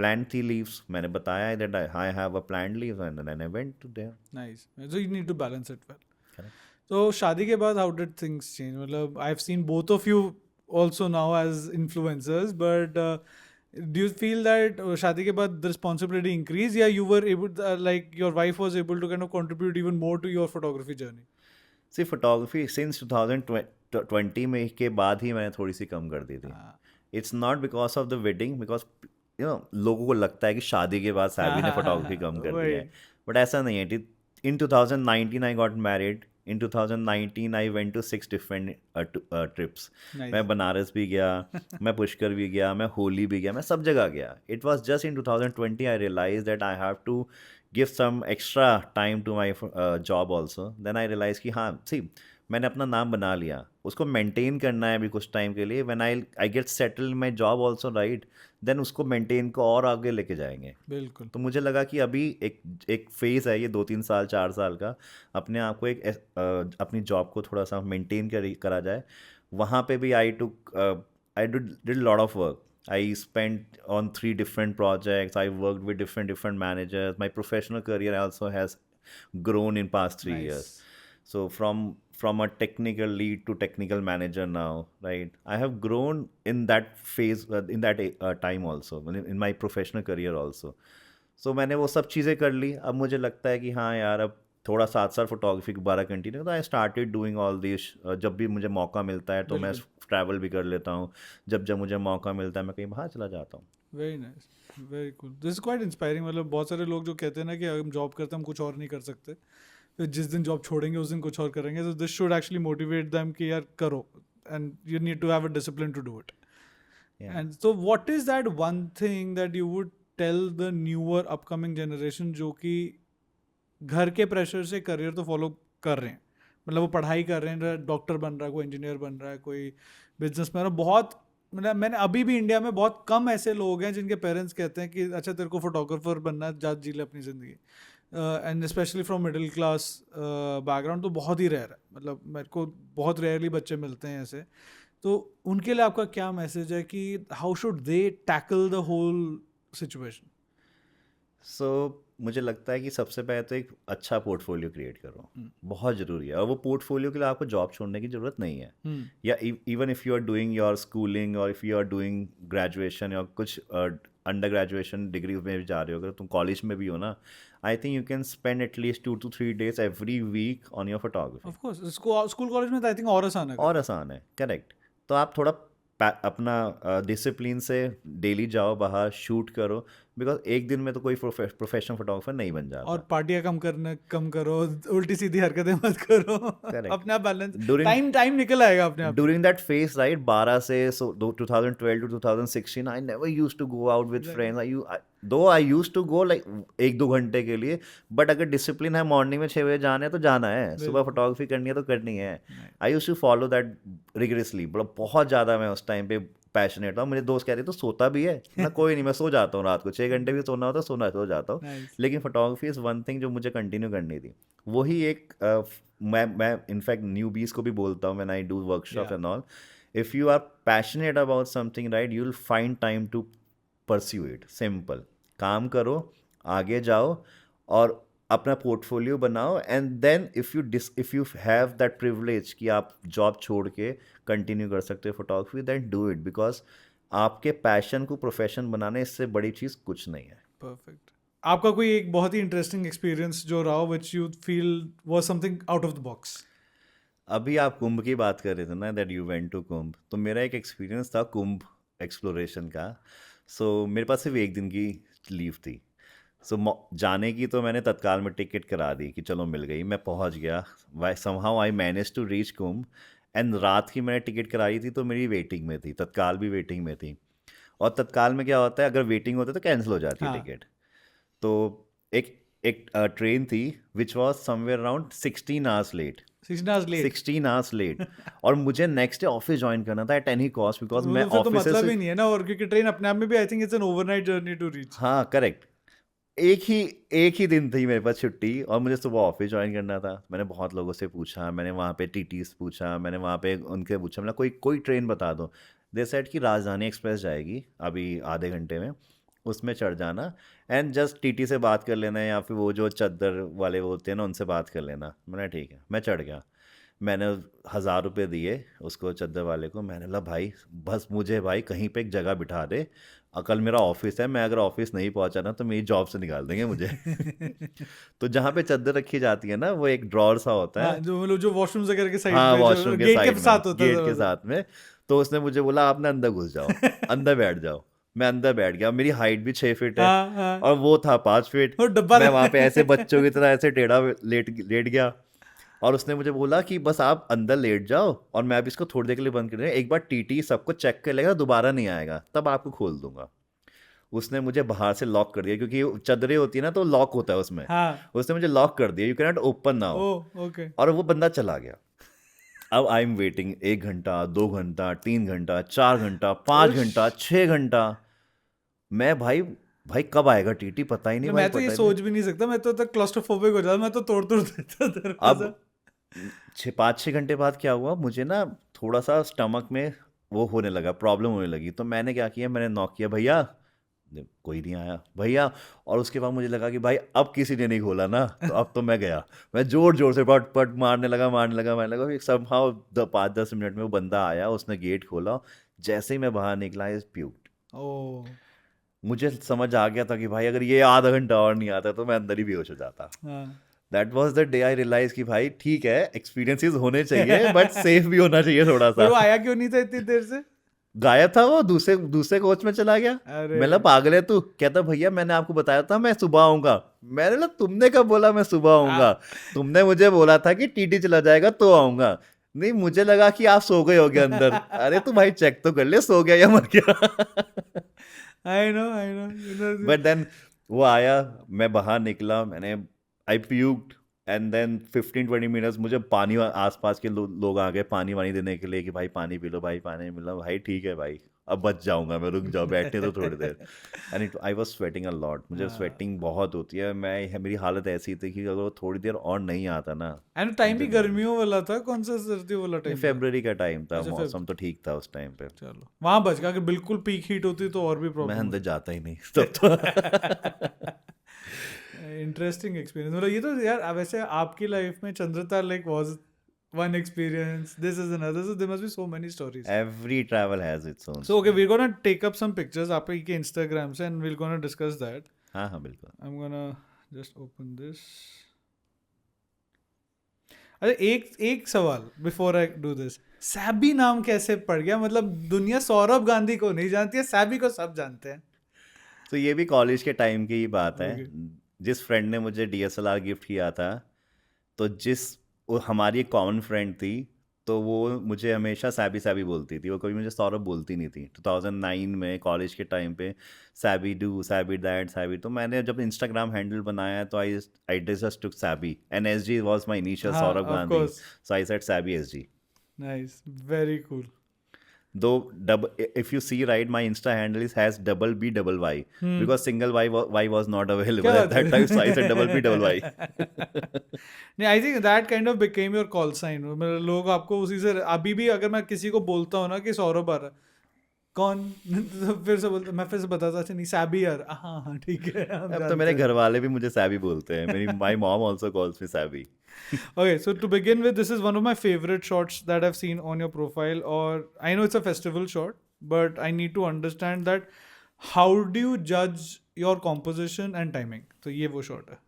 Planned 3 leaves. मैंने बताया that I have a planned leave, and then I went to there. Nice. So you need to balance it well. Correct. So शादी के बाद how did things change? मतलब I've seen both of you also now as influencers, but do you feel that शादी के बाद the responsibility increased, या you were able like your wife was able to kind of contribute even more to your photography journey? See, photography since 2020 में के बाद ही मैंने थोड़ी सी कम कर दी थी. It's not because of the wedding, because लोगों को लगता है कि शादी के बाद सैबी ने फोटोग्राफी कम कर दी है, बट ऐसा नहीं है. In 2019 I got married. In 2019 I went to 6 different trips. मैं बनारस भी गया, मैं पुष्कर भी गया, मैं होली भी गया, मैं सब जगह गया. It was just in 2020 I realize that I have to give some extra time to my job also. Then I realise कि हाँ, सी मैंने अपना नाम बना लिया, उसको मेंटेन करना है अभी कुछ टाइम के लिए. When I get settle in my job also, right, then उसको मेंटेन को और आगे लेके जाएंगे. बिल्कुल. तो मुझे लगा कि अभी एक फेज़ है ये 2-3 साल 4 साल का, अपने आप को अपनी जॉब को थोड़ा सा मेंटेन करा जाए. वहाँ पे भी I did lot of work. I spent on 3 different projects. I worked with different managers. My professional career also has grown in past 3 years. So from a technical lead to technical manager now, right? I have grown in that phase, in that time also, in my professional career also. So मैंने वो सब चीज़ें कर ली. अब मुझे लगता है कि हाँ यार, अब थोड़ा 7 साल फोटोग्राफी दोबारा कंटिन्यू. तो I started doing all this. जब भी मुझे मौका मिलता है तो मैं ट्रैवल भी कर लेता हूँ. जब मुझे मौका मिलता है मैं कहीं बाहर चला जाता हूँ. Very nice, very cool. This is quite inspiring. मतलब बहुत सारे लोग जो कहते हैं ना कि हम जॉब करते हैं हम कुछ और नहीं कर सकते, फिर जिस दिन जॉब छोड़ेंगे उस दिन कुछ और करेंगे. So this should actually motivate them कि यार करो, and you need to have a discipline to do it. And so what is that one thing that you would tell the newer upcoming generation जो कि घर के pressure से career तो follow कर रहे हैं, मतलब वो पढ़ाई कर रहे हैं, डॉक्टर बन रहा है, कोई इंजीनियर बन रहा है, कोई बिजनेसमैन. बहुत मतलब मैंने अभी भी इंडिया में बहुत कम ऐसे लोग हैं जिनके पेरेंट्स कहते हैं कि अच्छा तेरे को फोटोग्राफर बनना है, जा जी ले अपनी ज़िंदगी. And specially from middle class background तो बहुत ही रेयर है. मतलब मेरे को बहुत रेयरली बच्चे मिलते हैं ऐसे. तो उनके लिए आपका क्या मैसेज है कि how should they tackle the whole situation? So मुझे लगता है कि सबसे पहले तो एक अच्छा पोर्टफोलियो क्रिएट करो. बहुत ज़रूरी है. और वो पोर्टफोलियो के लिए आपको जॉब छोड़ने की ज़रूरत नहीं है. या even if you are doing your schooling और if you are doing graduation या कुछ अंडर ग्रेजुएशन डिग्री में भी जा रहे हो, अगर तुम कॉलेज में भी हो ना, I think you can spend at least 2 to 3 days every week on your photography. Of course school college में तो आई थिंक और आसान है. करेक्ट. तो आप थोड़ा अपना डिसिप्लिन से डेली जाओ बाहर, शूट करो. बिकॉज एक दिन में तो कोई प्रोफेशनल फोटोग्राफर नहीं बन जाता. और पार्टियां कम करो, उल्टी सीधी हरकतें मत करो. Correct. अपने आप बैलेंस, During- टाइम निकल आएगा अपने आप. During that phase, right, 12 से 2012 to 2016, I never used to go out with friends. Though I used to go like 1-2 घंटे के लिए, but अगर डिसिप्लिन है मॉर्निंग में 6 बजे जाना है तो जाना है, सुबह फोटोग्राफी करनी है तो करनी है. I use to follow that rigorously. बहुत ज़्यादा मैं उस टाइम पे पैशनेट था. मेरे दोस्त कह रहे तो सोता भी है ना, कोई नहीं, मैं सो जाता हूँ रात को 6 घंटे भी सोना होता सो जाता हूँ. लेकिन फोटोग्राफी इज़ वन थिंग जो मुझे कंटिन्यू करनी थी. वही एक मैं इनफैक्ट न्यूबीज को भी बोलता हूँ when I do workshop and all, if you are passionate about something, right, you will find time to pursue it. Simple काम करो, आगे जाओ और अपना पोर्टफोलियो बनाओ. And then if you have that privilege कि आप जॉब छोड़ के कंटिन्यू कर सकते हो photography, then do it. Because आपके पैशन को प्रोफेशन बनाने इससे बड़ी चीज़ कुछ नहीं है. परफेक्ट. आपका कोई एक बहुत ही इंटरेस्टिंग एक्सपीरियंस जो रहा हो which you feel was something out of the box? अभी आप कुंभ की बात कर रहे थे ना, दैट यू वेंट टू कुंभ, तो मेरा एक एक्सपीरियंस था कुंभ एक्सप्लोरेशन का. सो मेरे पास सिर्फ एक दिन की लीव थी. सो जाने की तो मैंने तत्काल में टिकट करा दी कि चलो मिल गई, मैं पहुंच गया. Somehow I manage to reach Kumbh. And रात की मैंने टिकट कराई थी तो मेरी वेटिंग में थी, तत्काल भी वेटिंग में थी. और तत्काल में क्या होता है, अगर वेटिंग होता है तो कैंसिल हो जाती है टिकट. तो एक ट्रेन थी which was somewhere around 16 hours late. 16 hours late. और मुझे नेक्स्ट डे ऑफिस ज्वाइन करना था एट एनी कॉस्ट, बिकॉज मैं तो ऑफिस मतलब ही नहीं है ना, और क्योंकि ट्रेन अपने आप में भी I think it's an overnight journey to reach. हाँ करेक्ट. एक ही दिन थी मेरे पास छुट्टी और मुझे सुबह ऑफिस ज्वाइन करना था. मैंने बहुत लोगों से पूछा, मैंने वहाँ पे टीटीस पूछा, मैंने वहाँ पे उनके पूछा, मतलब कोई ट्रेन बता दो. दे सेड कि राजधानी एक्सप्रेस जाएगी अभी आधे घंटे में, उसमें चढ़ जाना एंड जस्ट टीटी से बात कर लेना, या फिर वो जो चद्दर वाले वो होते हैं ना उनसे बात कर लेना. मैंने ठीक है. मैं चढ़ गया. मैंने 1000 रुपये दिए उसको चद्दर वाले को. मैंने बोला भाई बस मुझे भाई कहीं पे एक जगह बिठा दे, कल मेरा ऑफिस है, मैं अगर ऑफिस नहीं पहुंचा ना तो मेरी जॉब से निकाल देंगे मुझे. तो जहाँ पे चद्दर रखी जाती है ना, वो एक ड्रॉर सा होता है. जो वॉशरूम वगैरह के साइड हाँ में, वॉशरूम के गेट साइड के साथ में, होता है गेट के साथ में. तो उसने मुझे बोला आप ना अंदर घुस जाओ, अंदर बैठ जाओ. मैं अंदर बैठ गया. मेरी हाइट भी 6 फीट है. हाँ. और वो था 5 फीट. मैं वहाँ पे ऐसे बच्चों की तरह ऐसे टेढ़ा लेट गया. और उसने मुझे बोला कि बस आप अंदर लेट जाओ और मैं अब इसको थोड़ी देर के लिए बंद कर दूंगा, एक बार टीटी सबको चेक कर लेगा, दोबारा नहीं आएगा, तब आपको खोल दूंगा. उसने मुझे बाहर से लॉक कर दिया, क्योंकि चदरें होती है ना तो लॉक होता है उसमें. हाँ. उसने मुझे लॉक कर दिया, you can not open now. Okay. और वो बंदा चला गया. अब आई एम वेटिंग 1 घंटा, 2 घंटा, 3 घंटा, 4 घंटा, 5 घंटा, 6 घंटा. मैं भाई कब आएगा टीटी, पता ही नहीं. मैं तो ये सोच भी नहीं सकता, मैं तो क्लॉस्ट्रोफोबिक हो जाता, मैं तो तोड़ देता दरवाजा. अब 5-6 घंटे बाद क्या हुआ, मुझे ना थोड़ा सा स्टमक में वो होने लगा, प्रॉब्लम होने लगी. तो मैंने क्या किया, मैंने नॉक किया, भैया. कोई नहीं आया भैया. और उसके बाद मुझे लगा कि भाई अब किसी ने नहीं खोला ना, तो अब तो मैं गया. मैं जोर से पट पट मारने लगा. फिर समहाउ 5-10 मिनट में वो बंदा आया, उसने गेट खोला. जैसे ही मैं बाहर निकला, इज प्यूक्ड. मुझे समझ आ गया था कि भाई अगर ये आधा घंटा और नहीं आता तो मैं अंदर ही बेहोश हो जाता. That was the day I realise कि भाई ठीक है, एक्सपीरियंसेस होने चाहिए बट सेफ भी होना चाहिए थोड़ा सा. वो आया क्यों नहीं था इतनी देर से? गायब था वो, दूसरे कोच में चला गया. मैं पागल है तू. कहता भैया मैंने आपको बताया था मैं सुबह आऊंगा. मैंने बोला तुमने कब बोला मैं सुबह आऊंगा? तुमने मुझे बोला था कि टीटी चला जाएगा तो आऊंगा. नहीं, मुझे लगा कि आप सो गए होगे अंदर. अरे तू भाई चेक तो कर ले, सो गया या मर गया. I know. बट देन वो आया, मैं बाहर निकला, मैंने आई प्यूक्ड. एंड देन 15-20 मिनट्स मुझे पानी, आसपास के लोग आ गए पानी वानी देने के लिए कि भाई पानी पी लो, भाई पानी मिला. भाई ठीक है भाई, अब बच जाऊंगा मैं, रुक जाओ, बैठने तो थोड़ी देर. And I was sweating a lot. मुझे स्वेटिंग बहुत होती है. मेरी हालत ऐसी थी कि अगर वो थोड़ी देर और नहीं आता ना. एंड टाइम भी गर्मियों वाला था, कौन सा सर्दियों वाला टाइम? फरवरी का टाइम था, मौसम तो ठीक था उस टाइम पे. चलो वहां बच गया. अगर बिल्कुल पीक हीट होती तो और भी प्रॉब्लम. मैं अंदर जाता ही नहीं तब तो. Interesting experience. मतलब ये तो यार वैसे आपकी लाइफ में Chandratal like was one experience, this is another, so there must be so many stories. Every travel has its own. So okay, we're gonna take up some pictures आपके Instagram से and we're gonna discuss that. हाँ बिल्कुल. I'm gonna just open this. अच्छा एक सवाल before I do this. SEBI नाम कैसे पड़ गया? मतलब दुनिया सौरभ गांधी को नहीं जानती है, सैबी को सब जानते हैं. तो ये भी कॉलेज के टाइम की ही बात है। Okay. जिस फ्रेंड ने मुझे DSLR गिफ्ट किया था, तो वो हमारी एक कॉमन फ्रेंड थी, तो वो मुझे हमेशा सैबी सैबी बोलती थी, वो कभी मुझे सौरभ बोलती नहीं थी। 2009 में कॉलेज के टाइम पे सैबी डू, सैबी दैट, सैबी, तो मैंने जब इंस्टाग्राम हैंडल बनाया तो I just took Sabby and SG was my initial, हाँ, Saurabh of Gandhi, course. So I said Sabby SG। Nice. Very cool. Though if you see right, my Insta handle has double B double Y, Hmm. because single Y was not available क्या at बात that time, so I said double B double Y. है? नहीं, I think that kind of became your call sign. मतलब लोग आपको उसी से, अभी भी अगर मैं किसी को बोलता हूँ ना कि सौरभ आ रहा है, कौन? तो फिर से बोलता, मैं फिर से बताता, अच्छा नहीं सैबी यार, हाँ हाँ ठीक है, हम अब तो मेरे जानते घर वाले भी मुझे सैबी बोलते हैं, मेरी my mom also calls me SEBI. हैं। Okay, so to begin with, this is one of my favorite shots that I've seen on your profile, or I know it's a festival shot, but I need to understand that how do you judge your composition and timing? तो ये वो shot है।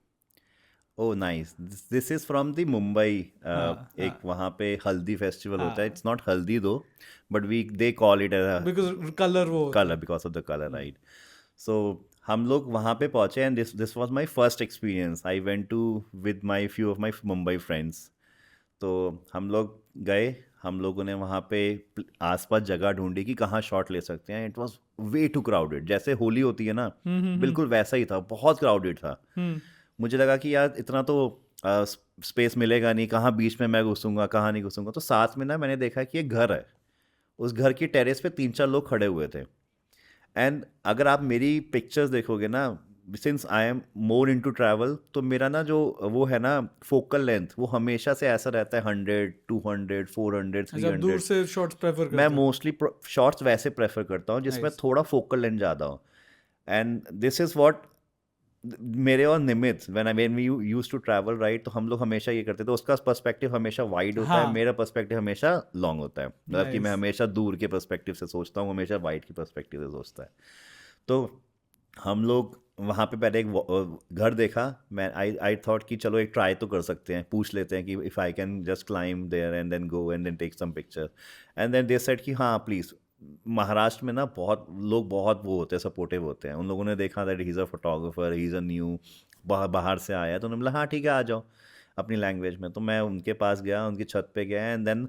Oh nice, this is from the Mumbai. हाँ एक हाँ वहाँ पे हल्दी फेस्टिवल होता है, हाँ, it's not haldi though, but we they call it as because colour वो होता color है। because of the color, right? So हम लोग वहाँ पे पहुँचे and this was my first experience. I went to with my few of my Mumbai friends. तो हम लोग गए, हम लोगों ने वहाँ पे आसपास जगह ढूंढी कि कहाँ शॉट ले सकते हैं। It was way too crowded, जैसे होली होती है ना, हम्म। बिल्कुल वैसा ही था, बहुत क्राउडेड था। हम्म। मुझे लगा कि यार इतना तो स्पेस मिलेगा नहीं, कहाँ बीच में मैं घुसूंगा, कहाँ नहीं घुसूंगा। तो साथ में ना मैंने देखा कि एक घर है, उस घर की टेरेस पे 3-4 लोग खड़े हुए थे। एंड अगर आप मेरी पिक्चर्स देखोगे ना, since I am more into travel, तो मेरा ना जो वो है ना फोकल लेंथ, वो हमेशा से ऐसा रहता है 100, 200, 400, अच्छा, आप दूर 300। से शॉट्स प्रेफर मैं करते हो? मोस्टली शॉर्ट्स वैसे प्रेफर करता हूँ जिसमें नाइस। थोड़ा फोकल लेंथ ज़्यादा हो। एंड दिस इज़ व्हाट मेरे और Nimit when we used to travel, right, तो हम लोग हमेशा ये करते थे। उसका पर्सपेक्टिव हमेशा वाइड होता है, हाँ। मेरा पर्सपेक्टिव हमेशा लॉन्ग होता है, मतलब कि मैं नाइस। हमेशा दूर के पर्सपेक्टिव से सोचता हूँ, हमेशा वाइड की पर्सपेक्टिव से सोचता है। तो हम लोग वहाँ पे पहले एक घर देखा। मैं आई थॉट कि चलो एक ट्राई तो कर सकते हैं, पूछ लेते हैं कि if I can just climb there and then go and then take some picture. And then they said कि हाँ प्लीज़। महाराष्ट्र में ना बहुत लोग बहुत वो होते हैं, सपोर्टिव होते हैं। उन लोगों ने देखा that he is a photographer, he is a new, बाहर से आया है, तो उन्होंने बोला हाँ ठीक है आ जाओ अपनी लैंग्वेज में। तो मैं उनके पास गया, उनकी छत पे गया, एंड देन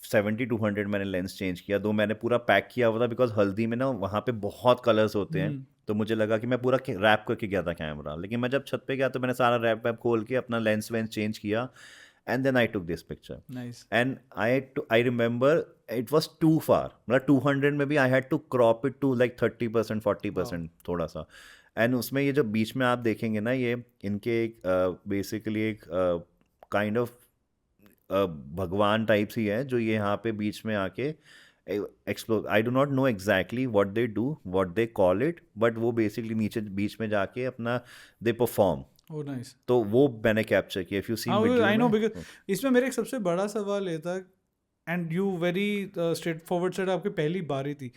70-200 मैंने लेंस चेंज किया। दो मैंने पूरा पैक किया हुआ था, बिकॉज हल्दी में ना वहाँ पे बहुत कलर्स होते हैं, हम्म। तो मुझे लगा कि मैं पूरा रैप करके गया था कैमरा। लेकिन मैं जब छत पे गया तो मैंने सारा रैप वैप खोल के अपना लेंस वेंस चेंज किया, and then I took this picture. Nice. And I remember it was too far, मतलब 200 में भी I had to crop it to like 30%, वाह। 40% थोड़ा सा। एंड उसमें ये जो बीच में आप देखेंगे ना, ये इनके एक बेसिकली एक काइंड ऑफ भगवान टाइप्स ही है, जो ये यहाँ पे बीच में आके explore, I do not know exactly what they do, what they call it, but वो बेसिकली नीचे बीच में जाके अपना दे परफॉर्म। O nice. तो वो मैंने कैप्चर किया, इफ यू सी हाँ, वीडियो आई नो, में। बिकॉज इसमें मेरा एक सबसे बड़ा सवाल ये था, and you very straightforward said, आपकी पहली बारी थी,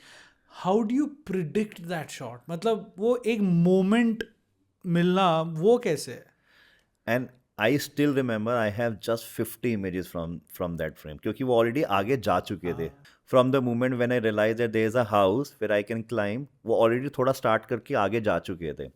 how do you predict that shot? मतलब वो एक मोमेंट मिलना, वो कैसे है? And I still remember I have just 50 images from that frame, क्योंकि वो ऑलरेडी आगे जा चुके थे। हाँ। From the moment when I realize that there is a house where I can climb, वो ऑलरेडी थोड़ा स्टार्ट करके आगे जा चुके थे।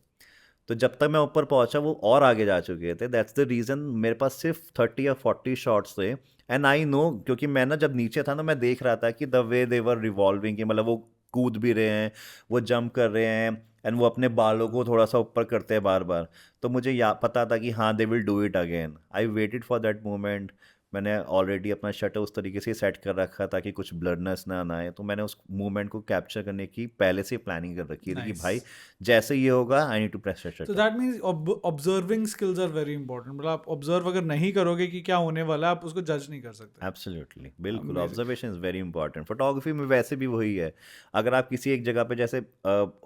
तो जब तक मैं ऊपर पहुंचा वो और आगे जा चुके थे। दैट्स द रीज़न मेरे पास सिर्फ 30 या 40 शॉट्स थे। एंड आई नो, क्योंकि मैं ना जब नीचे था ना, मैं देख रहा था कि the way they were revolving, कि मतलब वो कूद भी रहे हैं, वो जंप कर रहे हैं, एंड वो अपने बालों को थोड़ा सा ऊपर करते हैं बार बार। तो मुझे पता था कि हाँ they will do it again. I waited for that moment. मैंने ऑलरेडी अपना शटर उस तरीके से सेट कर रखा था कि कुछ ब्लरनेस ना आए, तो मैंने उस मोमेंट को कैप्चर करने की पहले से प्लानिंग कर रखी थी कि नाइस। भाई जैसे ये होगा I need to press to shutter. That means observing skills are very important. मतलब आप ऑब्जर्व अगर नहीं करोगे कि क्या होने वाला है, आप उसको जज नहीं कर सकते। एब्सोल्युटली, बिल्कुल, amazing. Observation is very important. Photography में वैसे भी वही है। अगर आप किसी एक जगह पे, जैसे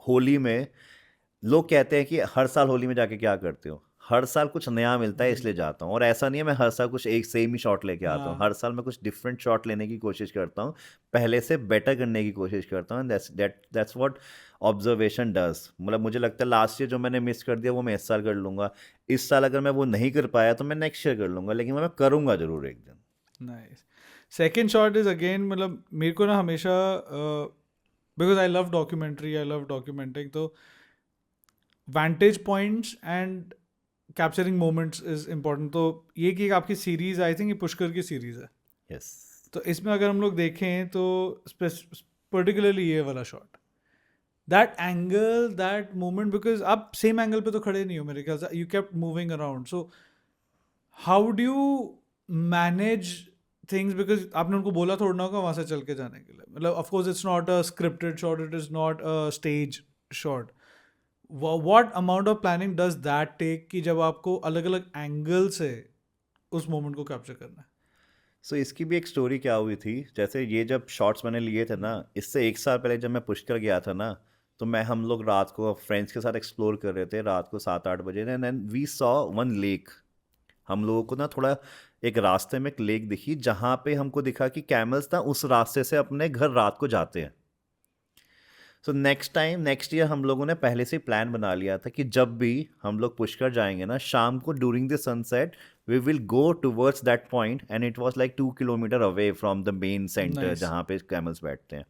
होली में, लोग कहते हैं कि हर साल होली में जाके क्या करते हो, हर साल कुछ नया मिलता है इसलिए जाता हूँ। और ऐसा नहीं है मैं हर साल कुछ एक सेम ही शॉट लेके आता हूँ, हाँ। हर साल मैं कुछ डिफरेंट शॉट लेने की कोशिश करता हूँ, पहले से बेटर करने की कोशिश करता हूँ। That's what observation does. मतलब मुझे लगता है लास्ट ईयर जो मैंने मिस कर दिया वो मैं इस साल कर लूँगा, इस साल अगर मैं वो नहीं कर पाया तो मैं नेक्स्ट ईयर कर लूँगा, लेकिन मैं करूँगा ज़रूर एक दिन। Nice. Second shot is again, मतलब मेरे को ना हमेशा, because I love documentary, I love documenting, तो vantage points and capturing moments is important. तो ये कि आपकी सीरीज आई थिंक ये पुष्कर की सीरीज है, यस तो इसमें अगर हम लोग देखें तो पर्टिकुलरली ये वाला shot, that angle, that moment, because आप सेम एंगल पे तो खड़े नहीं हो मेरे ख्याल से, you kept moving around, so how do you manage things, because आपने उनको बोला थोड़ा ना होगा वहाँ से चल के जाने के लिए, मतलब of course it's not a scripted shot, it is not a stage shot, what amount of planning does that take कि जब आपको अलग अलग एंगल से उस मोमेंट को कैप्चर करना है? सो इसकी भी एक स्टोरी क्या हुई थी, जैसे ये जब शॉट्स मैंने लिए थे ना, इससे 1 साल पहले जब मैं पुष्कर गया था ना, तो मैं हम लोग रात को फ्रेंड्स के साथ एक्सप्लोर कर रहे थे रात को 7-8 बजे, and then we saw one lake. हम लोगों को ना थोड़ा एक रास्ते में एक लेक दिखी, जहाँ पे हमको दिखा कि कैमल्स ना उस रास्ते से अपने घर रात को जाते हैं। सो नेक्स्ट ईयर हम लोगों ने पहले से प्लान बना लिया था कि जब भी हम लोग पुष्कर जाएंगे ना, शाम को during the sunset we will go towards that point, and it was like 2 kilometre away from the main centre Nice. जहाँ पे कैमल्स बैठते हैं।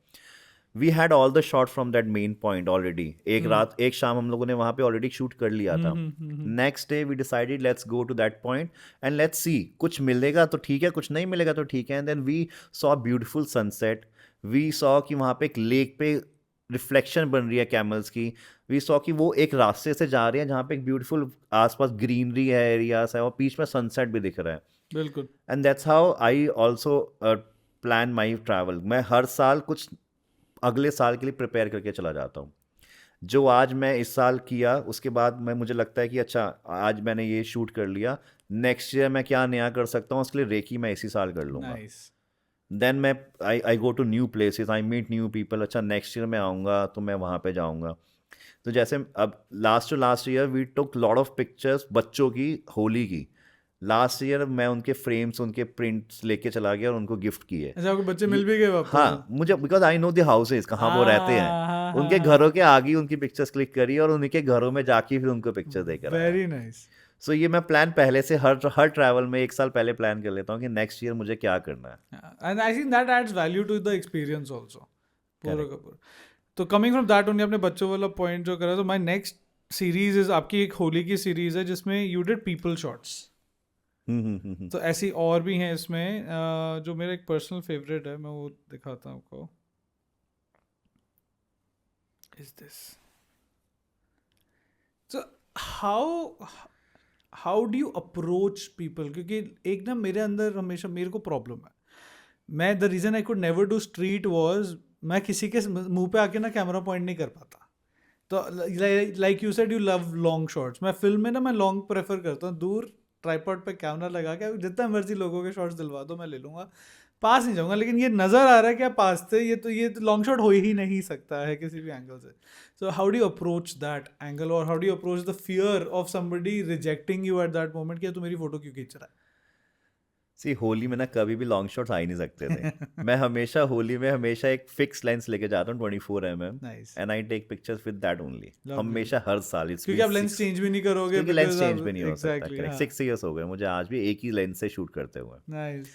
We had all the shot from that main point already. एक शाम हम लोगों ने वहाँ पे ऑलरेडी शूट कर लिया था। Next day we decided let's go to that point and let's see, कुछ मिलेगा तो ठीक है, कुछ नहीं मिलेगा तो ठीक है। And then we saw beautiful sunset, we saw कि वहाँ पे एक लेक पे रिफ्लेक्शन बन रही है कैमल्स की, वी सॉ कि वो एक रास्ते से जा रहे हैं जहाँ पे एक ब्यूटीफुल आसपास ग्रीनरी है, एरियाज है, और बीच में सनसेट भी दिख रहा है। बिल्कुल। And that's how I also plan my travel. मैं हर साल कुछ अगले साल के लिए प्रिपेयर करके चला जाता हूँ। जो आज मैं इस साल किया, उसके बाद मैं मुझे लगता है कि अच्छा आज मैंने ये शूट कर लिया, नेक्स्ट ईयर मैं क्या नया कर सकता हूँ, उसके लिए रेकी मैं इसी साल कर लूँगा। नाइस। देन मैं I go to new places, I meet new people. अच्छा नेक्स्ट ईयर मैं आऊँगा तो मैं वहाँ पे जाऊँगा। तो जैसे अब last year we took lot of pictures बच्चों की होली की। लास्ट ईयर मैं उनके फ्रेम्स, उनके प्रिंट्स लेके चला गया और उनको गिफ्ट किए। अच्छा, आपको बच्चे मिल भी गए वापस? हाँ, मुझे because I know the houses कहाँ वो रहते हैं, हाँ, उनके हाँ, घरों के आगे उनकी पिक्चर्स क्लिक करी और उनके घरों में जाके फिर उनको पिक्चर देकर आया। Very nice. सो ये मैं प्लान पहले से हर ट्रैवल में 1 साल पहले प्लान कर लेता हूँ कि नेक्स्ट ईयर मुझे क्या करना है। And I think that adds value to the experience also, पूरा Correct. का पूरा। तो कमिंग फ्रॉम दैट ओनली, अपने बच्चों वाला पॉइंट जो करा, तो माय नेक्स्ट सीरीज इज आपकी एक होली की सीरीज है जिसमें यू डिड पीपल शॉट्स। हम्म। तो ऐसी और भी हैं इसमें, जो मेरा एक पर्सनल फेवरेट है, मैं वो दिखाता हूँ आपको। Is this, so how do you approach people? क्योंकि एक ना मेरे अंदर हमेशा मेरे को प्रॉब्लम है, मैं the reason I could never do street was, मैं किसी के मुंह पे आके ना कैमरा पॉइंट नहीं कर पाता। तो like you said you love long shots, मैं फिल्म में ना मैं लॉन्ग प्रेफर करता हूँ, दूर ट्राइपॉड पे कैमरा लगा के जितना मर्जी लोगों के शॉट्स दिलवा दो मैं ले लूँगा, पास नहीं जाऊँगा। लेकिन ये नज़र आ रहा है कि आप पास थे, ये तो लॉन्ग शॉट हो ही नहीं सकता है किसी भी एंगल से। So how do you approach that angle, और how do you approach the fear of somebody rejecting you at that moment कि तू मेरी फोटो क्यों खींच रहा है? सी होली में ना कभी भी लॉन्ग शॉट्स आ ही नहीं सकते थे। मैं हमेशा होली में हमेशा एक फिक्स लेंस लेके जाता हूँ 24mm, Nice. And I take pictures with that only. Lovely. हमेशा हर साल क्योंकि आप लेंस चेंज भी नहीं करोगे, क्योंकि लेंस because चेंज आप- भी नहीं हो सकता। exactly, करेक्ट, हाँ। 6 years हो गए मुझे आज भी एक ही लेंस से शूट करते हुए। Nice.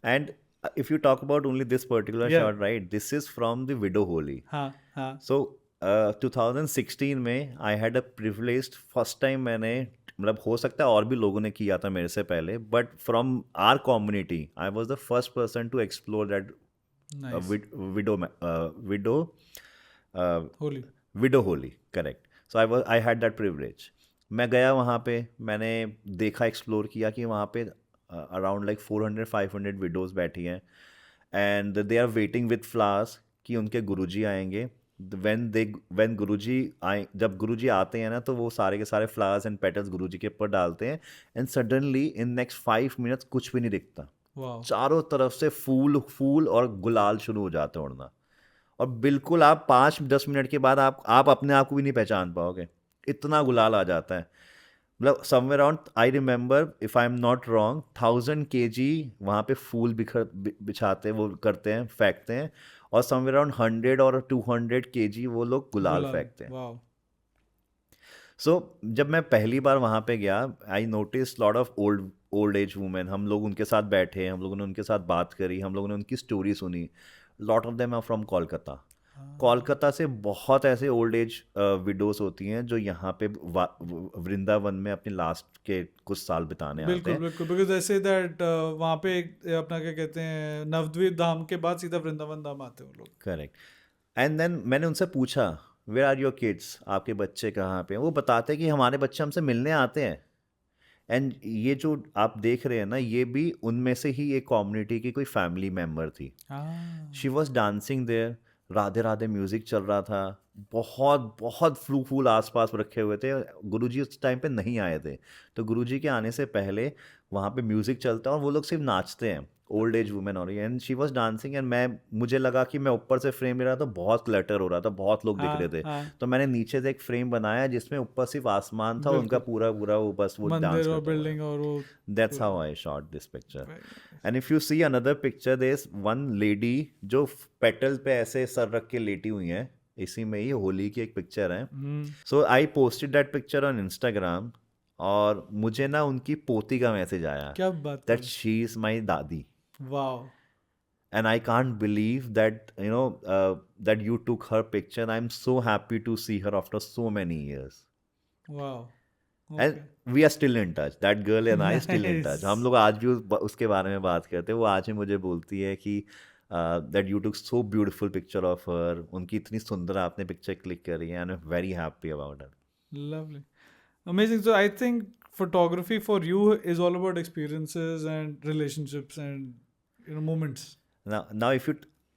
And if you talk about only this particular Yeah. Shot, right, this is from the widow Holi. हाँ, हाँ। सो 2016 में I had a privilege, first time मैंने, मतलब हो सकता है और भी लोगों ने किया था मेरे से पहले, but from our community I was the first person to explore that Nice. Holi. Widow Holi, correct. So I had that privilege. मैं गया वहाँ पे, मैंने देखा, एक्सप्लोर किया कि वहाँ पे अराउंड लाइक 400-500 विडोज बैठी हैं, and they are waiting with flowers कि उनके गुरुजी आएंगे। when गुरुजी आए, जब गुरुजी आते हैं ना, तो वो सारे के सारे फ्लावर्स एंड पेटल्स गुरुजी के ऊपर डालते हैं, and suddenly in next 5 minutes कुछ भी नहीं दिखता। वाओ। चारों तरफ से फूल और गुलाल शुरू हो जाते हैं उड़ना, और बिल्कुल आप 5-10 मिनट के बाद आप अपने आप को भी नहीं पहचान पाओगे, इतना गुलाल आ जाता है। मतलब somewhere around, I remember, if I am not wrong, 1000 kg वहाँ पे फूल बिछाते हैं, वो करते हैं, फेंकते हैं, और समवेयर अराउंड 100 और 200 kg वो लोग गुलाल फेंकते हैं। वाओ। सो जब मैं पहली बार वहाँ पे गया, I notice lot of old age women. हम लोग उनके साथ बैठे, हम लोगों ने उनके साथ बात करी, हम लोगों ने उनकी स्टोरी सुनी। Lot of them are from Kolkata. Kolkata से बहुत ऐसे ओल्ड एज विडोज होती हैं जो यहाँ पे वृंदावन में अपने लास्ट के कुछ साल बिताने आते बिल्कुल हैं. बिल्कुल, बिकॉज ऐसे दैट वहाँ पे एक अपना क्या कहते हैं, नवद्वीप धाम के बाद सीधा वृंदावन धाम आते हैं वो लोग. करेक्ट. एंड देन मैंने उनसे पूछा, वेयर आर योर किड्स, आपके बच्चे कहाँ पे हैं? वो बताते हैं कि हमारे बच्चे हमसे मिलने आते हैं. एंड ये जो आप देख रहे हैं ना, ये भी उनमें से ही एक कम्युनिटी की कोई फैमिली मेम्बर थी. हाँ she was dancing there, Radhe Radhe music चल रहा था, बहुत बहुत फ्लू फूल आसपास रखे हुए थे. गुरुजी उस टाइम पे नहीं आए थे, तो गुरुजी के आने से पहले वहाँ पे म्यूजिक चलता है और वो लोग सिर्फ नाचते हैं, ओल्ड एज वुमेन. और and she was dancing and मुझे लगा कि मैं ऊपर से फ्रेम ले रहा था, बहुत क्लटर हो रहा था, बहुत लोग दिख रहे हाँ थे. हाँ, तो मैंने नीचे से एक फ्रेम बनाया जिसमें ऊपर सिर्फ आसमान था और उनका बिल्कुल. पूरा पूरा वो बस वो डांस मंदिर और करता हुआ. बिल्डिंग और वो That's how पूरा. I shot this picture. Very nice. And if you see another picture, there's one lady जो पेटल पे ऐसे सर रख के लेटी हुई है. इसी में ही होली की एक पिक्चर है. So I posted that picture on Instagram और मुझे ना उनकी पोती का मैसेज आया क्या बात कर that she is my दादी. Wow. And I can't believe that that you took her picture. I'm so happy to see her after so many years. Wow. And we are still in touch, that girl and I still in touch. हम लोग आज भी उसके बारे में बात करते हैं. वो आज भी मुझे बोलती है कि that you took so beautiful picture of her, उनकी इतनी सुंदर आपने पिक्चर क्लिक करी है, and I am very happy about it. Lovely. Amazing. So I think photography for you is all about experiences and relationships and moments. Now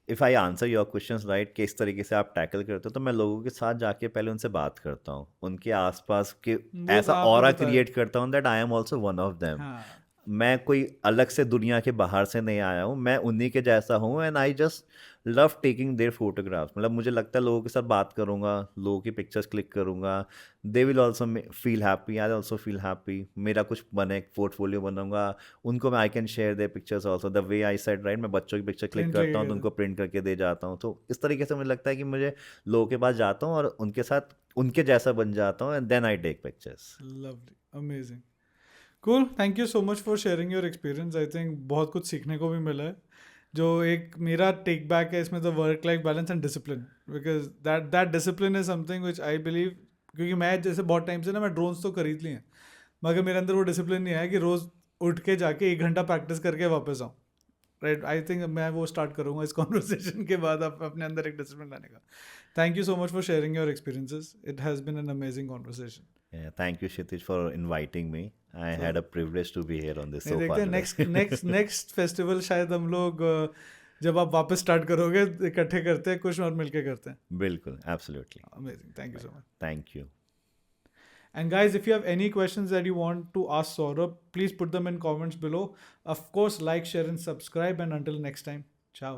if I answer your questions right, किस तरीके से आप tackle करते हो, तो मैं लोगों के साथ जाके पहले उनसे बात करता हूँ, उनके आसपास के वो ऐसा आपने ऑरा बताया. क्रिएट करता हूँ that I am also one of them. हाँ. मैं कोई अलग से दुनिया के बाहर से नहीं आया हूँ, मैं उन्हीं के जैसा हूँ. And I just love taking their photographs. मतलब मुझे लगता है लोगों के साथ बात करूँगा, लोगों की पिक्चर्स क्लिक करूँगा, they will also feel happy, I also feel happy. मेरा कुछ बने, पोर्टफोलियो बनाऊंगा, उनको मैं I can share their pictures also. The way I said right, मैं बच्चों की पिक्चर क्लिक Print करता हूँ करके तो उनको प्रिंट करके दे जाता हूँ. तो इस तरीके से मुझे लगता है कि मुझे लोगों के पास जाता हूँ और उनके साथ उनके जैसा बन जाता हूँ, and then I take pictures. Lovely. Amazing. Cool. Thank you so much for sharing your experience. I think बहुत कुछ सीखने को भी मिला है. जो एक मेरा टेक बैक है इसमें, तो work life balance and discipline, because that discipline is something which I believe. क्योंकि मैं जैसे बहुत टाइम से ना, मैं ड्रोन्स तो खरीद लिए हैं, मगर मेरे अंदर वो डिसिप्लिन नहीं आया कि रोज़ उठ के जाके 1 घंटा प्रैक्टिस करके वापस आऊँ. राइट. आई थिंक मैं वो स्टार्ट करूँगा इस कॉन्वर्सेशन के बाद, अपने अंदर एक डिसिप्लिन लाने का. Thank you so much for sharing your experiences. It has been an amazing conversation. Yeah, thank you Kshitij for inviting me. I had a privilege to be here on this so देखते far हैं today. Next festival शायद हम लोग जब आप वापस start करोगे इकट्ठे करते हैं कुछ और मिलके करते हैं. बिल्कुल, absolutely. Amazing. Thank you so much. Thank you. And guys, if you have any questions that you want to ask Saurabh, please put them in comments below. Of course, like, share and subscribe, and until next time, ciao.